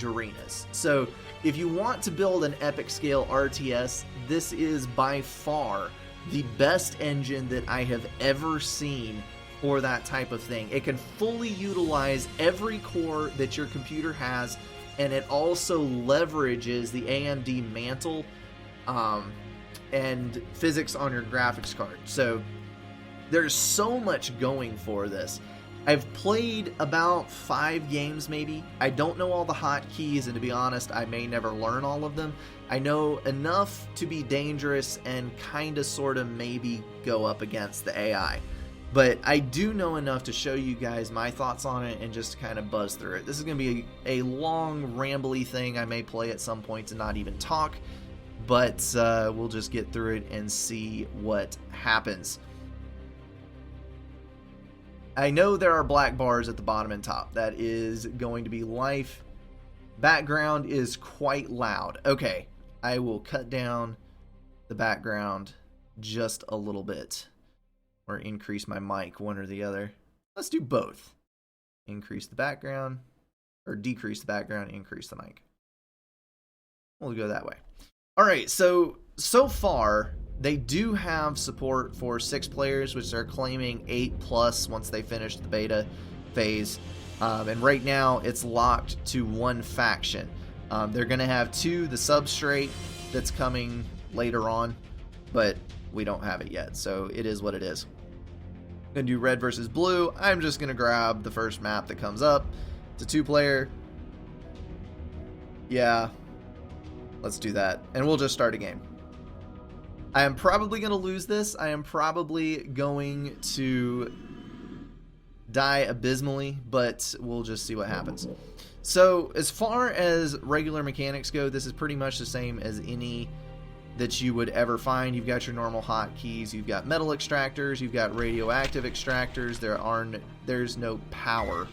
arenas. So if you want to build an epic scale RTS, this is by far the best engine that I have ever seen for that type of thing. It can fully utilize every core that your computer has, and it also leverages the AMD Mantle and physics on your graphics card. So there's so much going for this. I've played about 5 games maybe. I don't know all the hotkeys, and to be honest, I may never learn all of them. I know enough to be dangerous and kinda sorta maybe go up against the AI. But I do know enough to show you guys my thoughts on it and just kind of buzz through it. This is going to be a long, rambly thing. I may play at some points and not even talk, but we'll just get through it and see what happens. I know there are black bars at the bottom and top. That is going to be life. Background is quite loud. Okay, I will cut down the background just a little bit. Or increase my mic, one or the other. Let's do both. Increase the background. Or decrease the background, increase the mic. We'll go that way. Alright, so far, they do have support for 6 players, which they're claiming 8+ once they finish the beta phase. And right now, it's locked to one faction. They're going to have 2, the Substrate, that's coming later on, but we don't have it yet, so it is what it is. I'm going to do red versus blue. I'm just going to grab the first map that comes up. It's a 2-player. Yeah, let's do that, and we'll just start a game. I am probably going to lose this. I am probably going to die abysmally, but we'll just see what happens. So, as far as regular mechanics go, this is pretty much the same as any that you would ever find. You've got your normal hotkeys, you've got metal extractors, you've got radioactive extractors. There's no power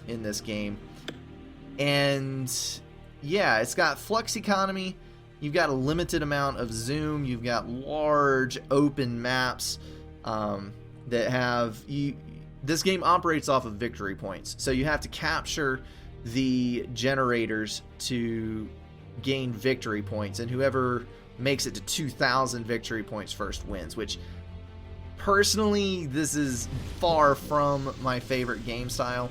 in this game. And yeah, it's got flux economy. You've got a limited amount of zoom. You've got large open maps that have this game operates off of victory points. So you have to capture the generators to gain victory points, and whoever makes it to 2,000 victory points first wins, which personally, this is far from my favorite game style.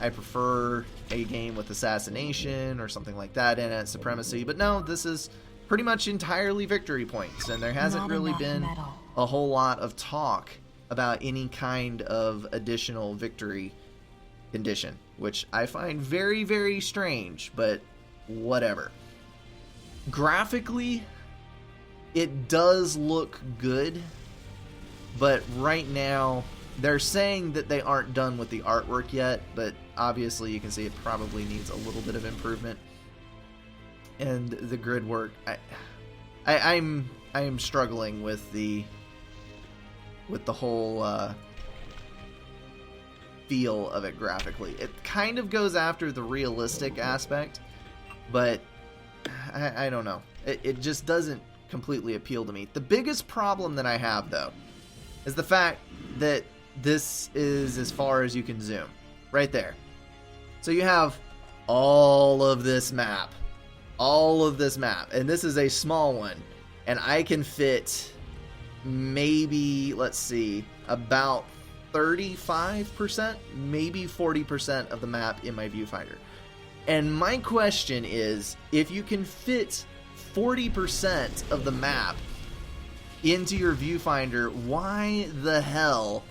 I prefer a game with assassination or something like that in it, supremacy, but no, this is pretty much entirely victory points, and there hasn't really been a whole lot of talk about any kind of additional victory condition, which I find very, very strange, but whatever. Graphically, it does look good, but right now they're saying that they aren't done with the artwork yet, but obviously you can see it probably needs a little bit of improvement. And the grid work, I'm struggling with the whole feel of it graphically. It kind of goes after the realistic aspect, but I don't know. It just doesn't completely appeal to me. The biggest problem that I have, though, is the fact that this is as far as you can zoom. Right there. So you have all of this map. All of this map. And this is a small one. And I can fit maybe, let's see, about 35%, maybe 40% of the map in my viewfinder. And my question is, if you can fit 40% of the map into your viewfinder, why the hell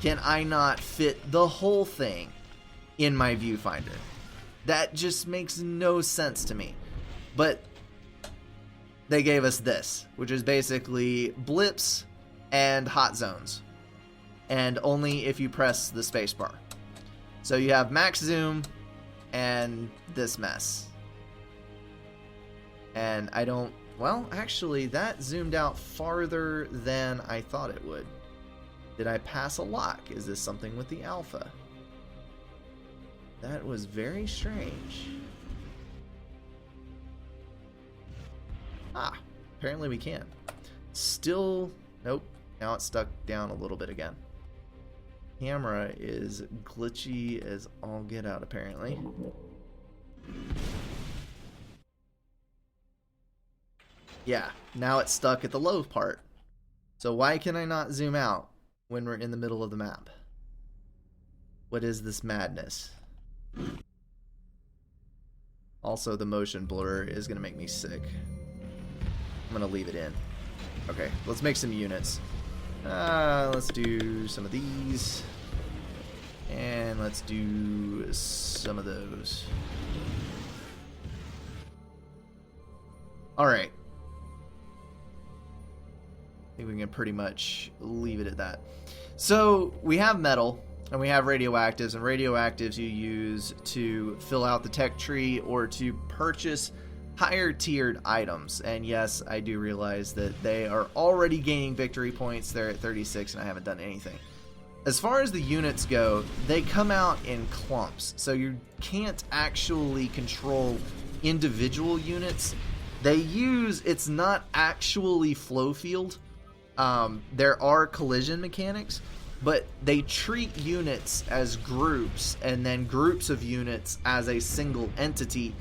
can I not fit the whole thing in my viewfinder? That just makes no sense to me. But they gave us this, which is basically blips and hot zones. And only if you press the spacebar. So you have max zoom and this mess. And I don't... Well, actually, that zoomed out farther than I thought it would. Did I pass a lock? Is this something with the alpha? That was very strange. Ah, apparently we can. Still, nope. Now it's stuck down a little bit again. Camera is glitchy as all get out, apparently. Yeah, now it's stuck at the low part. So why can I not zoom out when we're in the middle of the map? What is this madness? Also, the motion blur is going to make me sick. I'm going to leave it in. Okay, let's make some units. Let's do some of these. And let's do some of those. Alright. I think we can pretty much leave it at that. So, we have metal, and we have radioactives, and radioactives you use to fill out the tech tree or to purchase higher tiered items. And yes, I do realize that they are already gaining victory points. They're at 36 and I haven't done anything. as far as the units go, they come out in clumps, so you can't actually control individual units. It's not actually flow field. There are collision mechanics, but they treat units as groups and then groups of units as a single entity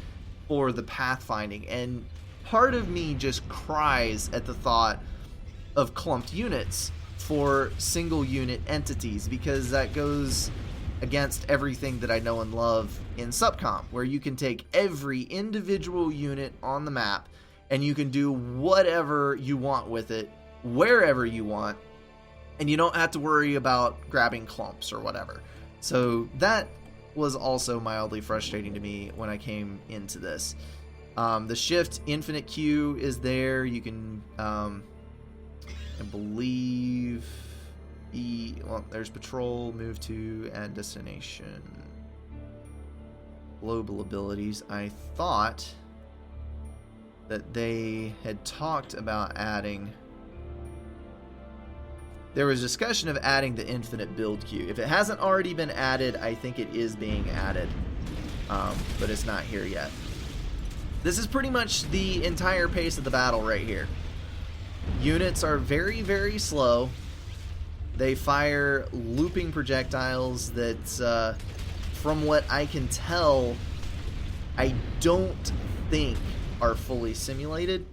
for the pathfinding. And part of me just cries at the thought of clumped units for single unit entities, because that goes against everything that I know and love in Supcom, where you can take every individual unit on the map and you can do whatever you want with it, wherever you want, and you don't have to worry about grabbing clumps or whatever. So that was also mildly frustrating to me when I came into this. The shift infinite queue is there. You can, I believe, there's patrol, move to, add destination. Global abilities. I thought that they had talked about adding... There was discussion of adding the infinite build queue. If it hasn't already been added, I think it is being added. But it's not here yet. This is pretty much the entire pace of the battle right here. Units are very, very slow. They fire looping projectiles that, from what I can tell, I don't think are fully simulated.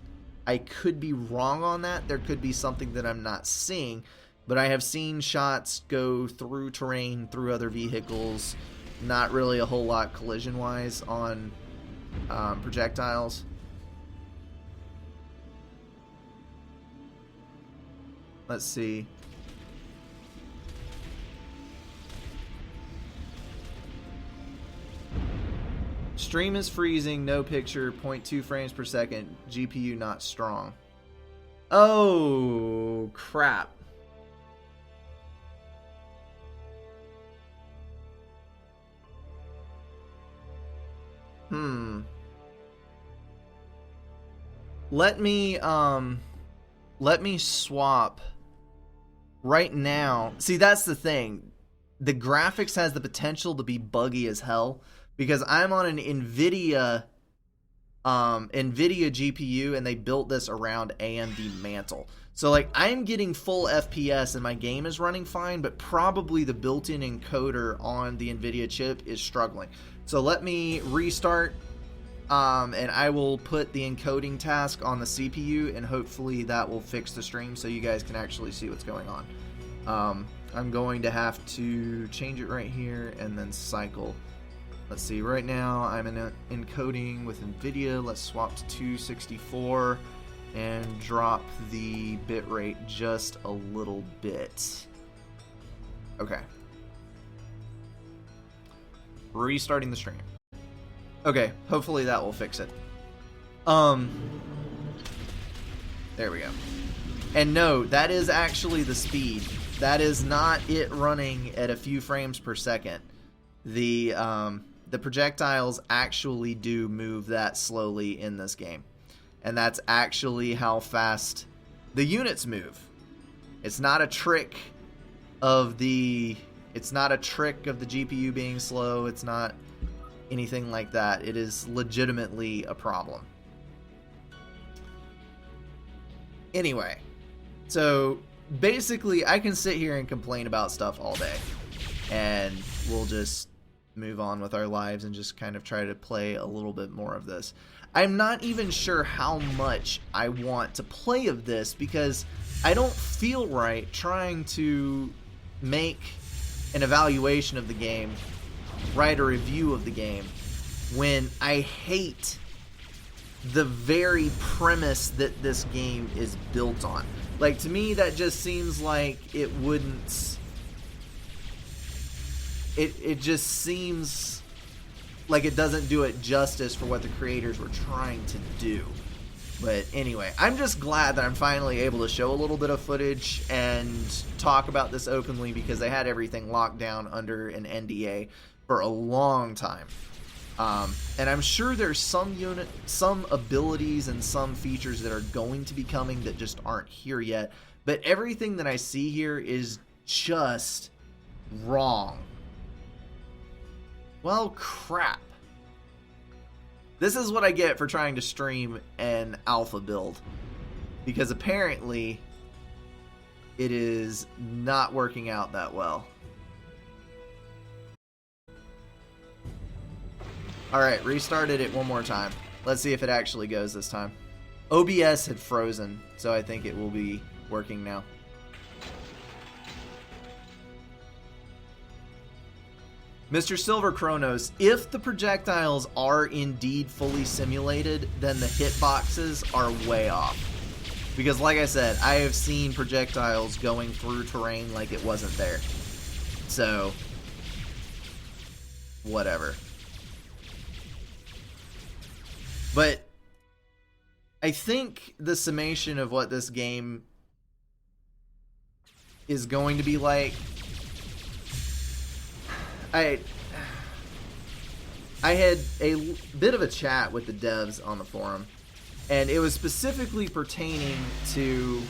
I could be wrong on that. There could be something that I'm not seeing. But I have seen shots go through terrain, through other vehicles. Not really a whole lot collision-wise on projectiles. Let's see. Stream is freezing, no picture, 0.2 frames per second, GPU not strong. Oh, crap. Let me swap right now. See, that's the thing. The graphics has the potential to be buggy as hell because I'm on an NVIDIA GPU and they built this around AMD Mantle. So like I'm getting full FPS and my game is running fine, but probably the built-in encoder on the NVIDIA chip is struggling. So let me restart, and I will put the encoding task on the CPU, and hopefully that will fix the stream so you guys can actually see what's going on. I'm going to have to change it right here and then cycle. Let's see, right now I'm in encoding with NVIDIA. Let's swap to 264 and drop the bitrate just a little bit. Okay. Restarting the stream. Okay, hopefully that will fix it. There we go. And no, that is actually the speed. That is not it running at a few frames per second. The projectiles actually do move that slowly in this game. And that's actually how fast the units move. It's not a trick of the GPU being slow. It's not anything like that. It is legitimately a problem. Anyway, so basically I can sit here and complain about stuff all day and we'll just move on with our lives and just kind of try to play a little bit more of this. I'm not even sure how much I want to play of this because I don't feel right trying to make an evaluation of the game, write a review of the game, when I hate the very premise that this game is built on. Like, to me, that just seems like it wouldn't... It just seems like it doesn't do it justice for what the creators were trying to do. But anyway, I'm just glad that I'm finally able to show a little bit of footage and talk about this openly because I had everything locked down under an NDA for a long time. And I'm sure there's some abilities and some features that are going to be coming that just aren't here yet. But everything that I see here is just Wrong. Well, crap. This is what I get for trying to stream an alpha build. Because apparently, it is not working out that well. Alright, restarted it one more time. Let's see if it actually goes this time. OBS had frozen, so I think it will be working now. Mr. Silver Chronos, if the projectiles are indeed fully simulated, then the hitboxes are way off. Because like I said, I have seen projectiles going through terrain like it wasn't there. So, whatever. But I think the summation of what this game is going to be like, I had a bit of a chat with the devs on the forum, and it was specifically pertaining to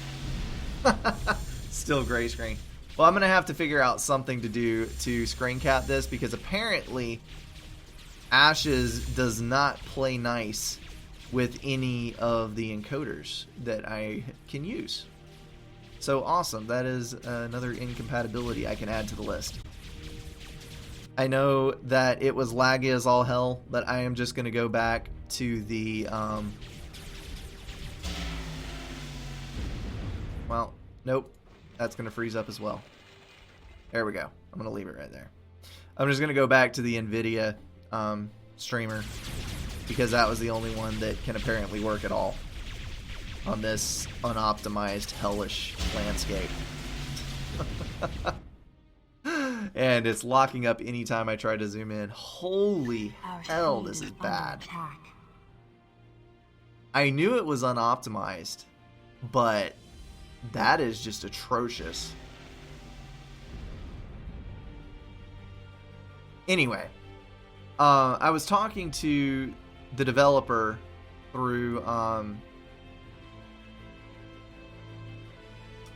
still gray screen. Well, I'm gonna have to figure out something to do to screen cap this, because apparently Ashes does not play nice with any of the encoders that I can use. So awesome, that is another incompatibility I can add to the list. I know that it was laggy as all hell, but I am just going to go back to the, well, nope, that's going to freeze up as well. There we go. I'm going to leave it right there. I'm just going to go back to the NVIDIA streamer, because that was the only one that can apparently work at all on this unoptimized, hellish landscape. And it's locking up anytime I try to zoom in. Holy hell, this is bad. I knew it was unoptimized, but that is just atrocious. Anyway, I was talking to the developer through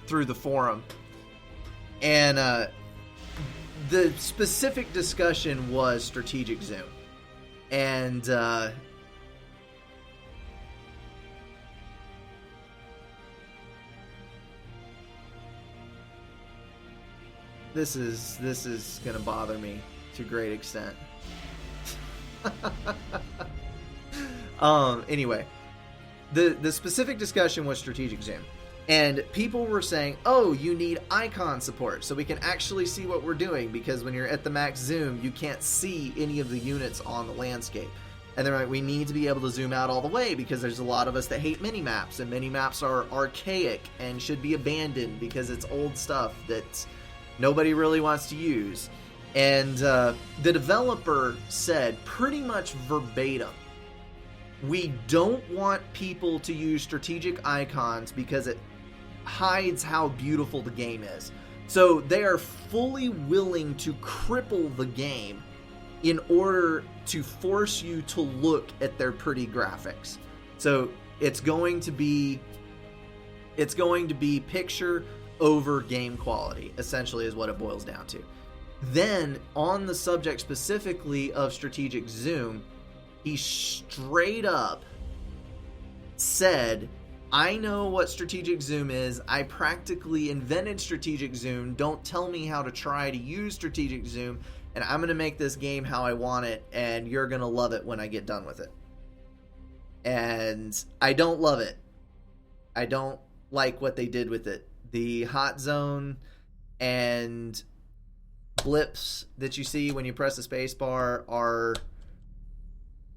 the forum, and the specific discussion was strategic zoom, and this is gonna bother me to a great extent. Anyway, the specific discussion was strategic zoom. And people were saying, oh, you need icon support so we can actually see what we're doing, because when you're at the max zoom, you can't see any of the units on the landscape. And they're like, we need to be able to zoom out all the way, because there's a lot of us that hate mini-maps, and mini-maps are archaic and should be abandoned because it's old stuff that nobody really wants to use. And the developer said pretty much verbatim, we don't want people to use strategic icons because it hides how beautiful the game is. So they are fully willing to cripple the game in order to force you to look at their pretty graphics. So it's going to be picture over game quality, essentially, is what it boils down to. Then, on the subject specifically of strategic zoom, he straight up said, I know what strategic zoom is. I practically invented strategic zoom. Don't tell me how to try to use strategic zoom, and I'm going to make this game how I want it, and you're going to love it when I get done with it. And I don't love it. I don't like what they did with it. The hot zone and blips that you see when you press the space bar are...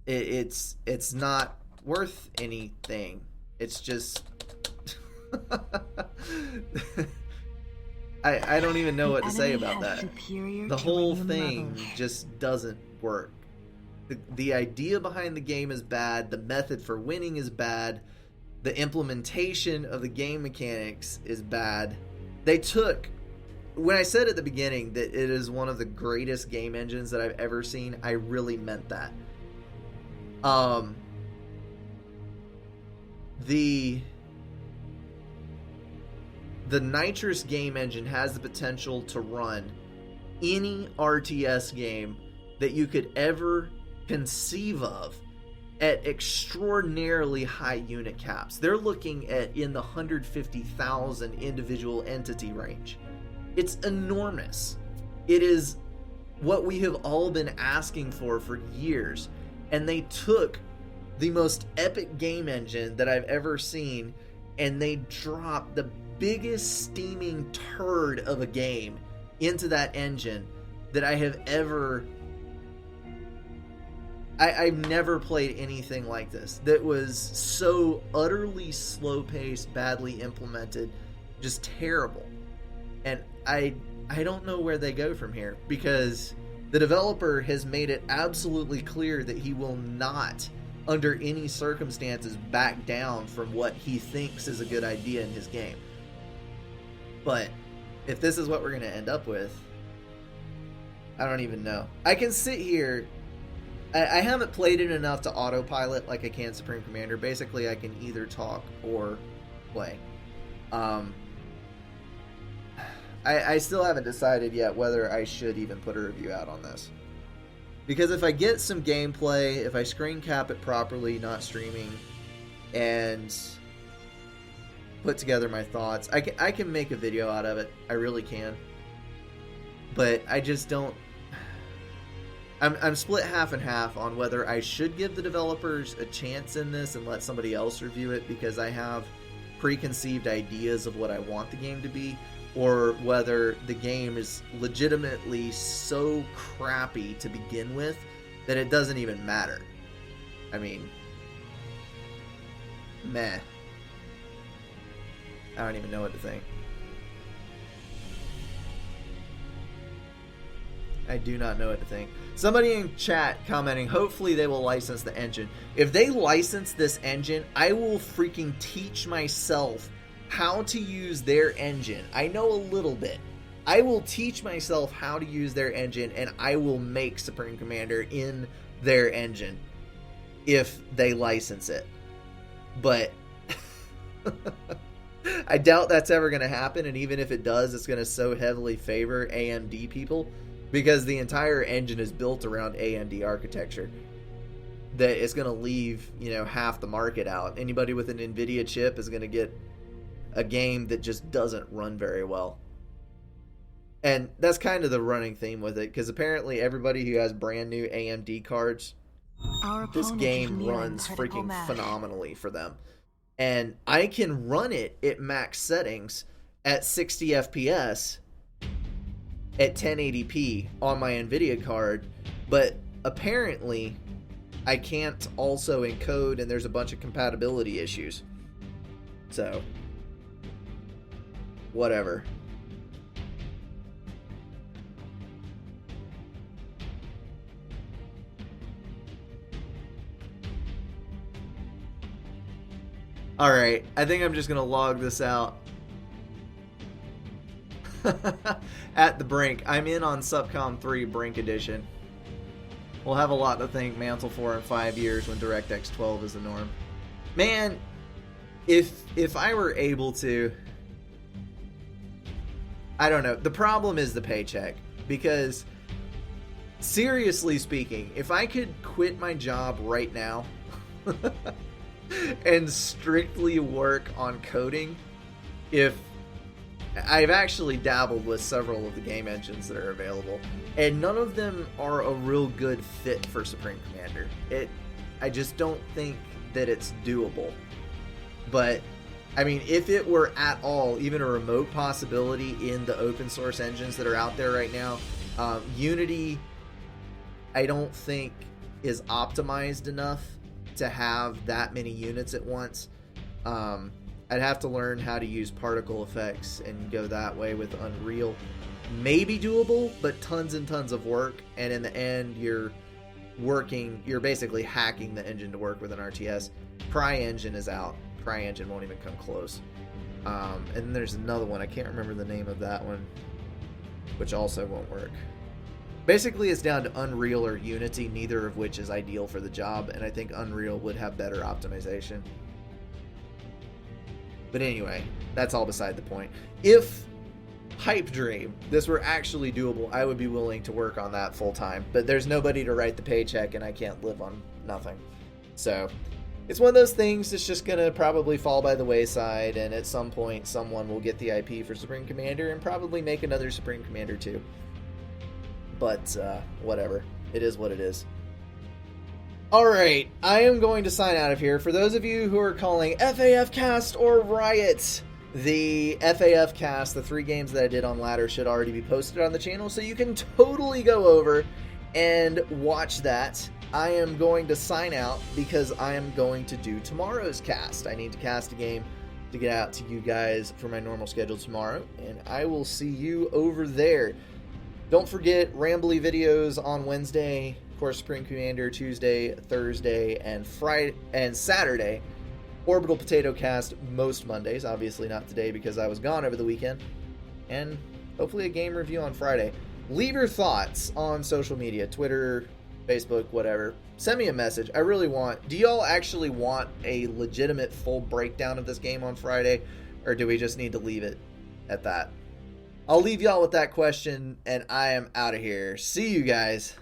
It's not worth anything. It's just... I don't even know what to say about that. The whole thing just doesn't work. The idea behind the game is bad. The method for winning is bad. The implementation of the game mechanics is bad. They took... When I said at the beginning that it is one of the greatest game engines that I've ever seen, I really meant that. The Nitrous game engine has the potential to run any RTS game that you could ever conceive of at extraordinarily high unit caps. They're looking at in the 150,000 individual entity range. It's enormous. It is what we have all been asking for years. And they took the most epic game engine that I've ever seen, and they dropped the biggest steaming turd of a game into that engine that I have ever... I've never played anything like this that was so utterly slow-paced, badly implemented, just terrible. And I don't know where they go from here, because the developer has made it absolutely clear that he will not, under any circumstances, back down from what he thinks is a good idea in his game. But if this is what we're going to end up with, I don't even know. I can sit here... I haven't played it enough to autopilot like I can Supreme Commander. Basically, I can either talk or play. I still haven't decided yet whether I should even put a review out on this. Because if I get some gameplay, if I screen cap it properly, not streaming, and put together my thoughts, I can make a video out of it. I really can. But I just don't... I'm split half and half on whether I should give the developers a chance in this and let somebody else review it because I have preconceived ideas of what I want the game to be, or whether the game is legitimately so crappy to begin with that it doesn't even matter. I mean, meh. I don't even know what to think. I do not know what to think. Somebody in chat commenting, hopefully they will license the engine. If they license this engine, I will freaking teach myself how to use their engine. I know a little bit. I will teach myself how to use their engine, and I will make Supreme Commander in their engine if they license it. But I doubt that's ever going to happen, and even if it does, it's going to so heavily favor AMD people, because the entire engine is built around AMD architecture that it's going to leave, half the market out. Anybody with an NVIDIA chip is going to get a game that just doesn't run very well. And that's kind of the running theme with it, because apparently everybody who has brand new AMD cards, this game runs freaking phenomenally for them. And I can run it at max settings at 60 FPS at 1080p on my NVIDIA card, but apparently I can't also encode, and there's a bunch of compatibility issues. So, whatever. Alright, I think I'm just going to log this out. At the brink. I'm in on Supcom 3 Brink Edition. We'll have a lot to thank Mantle for in 5 years when DirectX 12 is the norm. Man, if I were able to... I don't know. The problem is the paycheck. Because, seriously speaking, if I could quit my job right now and strictly work on coding, I've actually dabbled with several of the game engines that are available, and none of them are a real good fit for Supreme Commander. I just don't think that it's doable. But, I mean, if it were at all even a remote possibility in the open source engines that are out there right now, Unity, I don't think is optimized enough to have that many units at once. I'd have to learn how to use particle effects and go that way with Unreal. Maybe doable, but tons and tons of work, and in the end you're basically hacking the engine to work with an RTS. CryEngine is out. CryEngine won't even come close. And then there's another one, I can't remember the name of that one, which also won't work. Basically it's down to Unreal or Unity, neither of which is ideal for the job, and I think Unreal would have better optimization. But anyway, that's all beside the point. If pipe dream, this were actually doable, I would be willing to work on that full time. But there's nobody to write the paycheck, and I can't live on nothing. So it's one of those things that's just gonna probably fall by the wayside, and at some point someone will get the IP for Supreme Commander and probably make another Supreme Commander too. But whatever, it is what it is. Alright, I am going to sign out of here. For those of you who are calling FAF Cast or Riot, the FAF Cast, the 3 games that I did on ladder, should already be posted on the channel, so you can totally go over and watch that. I am going to sign out because I am going to do tomorrow's cast. I need to cast a game to get out to you guys for my normal schedule tomorrow, and I will see you over there. Don't forget rambly videos on Wednesday, of course Supreme Commander Tuesday, Thursday, and Friday and Saturday. Orbital Potato Cast most Mondays, obviously not today because I was gone over the weekend. And hopefully a game review on Friday. Leave your thoughts on social media, Twitter, Facebook, whatever. Send me a message. I really want... Do y'all actually want a legitimate full breakdown of this game on Friday? Or do we just need to leave it at that? I'll leave y'all with that question, and I am out of here. See you guys.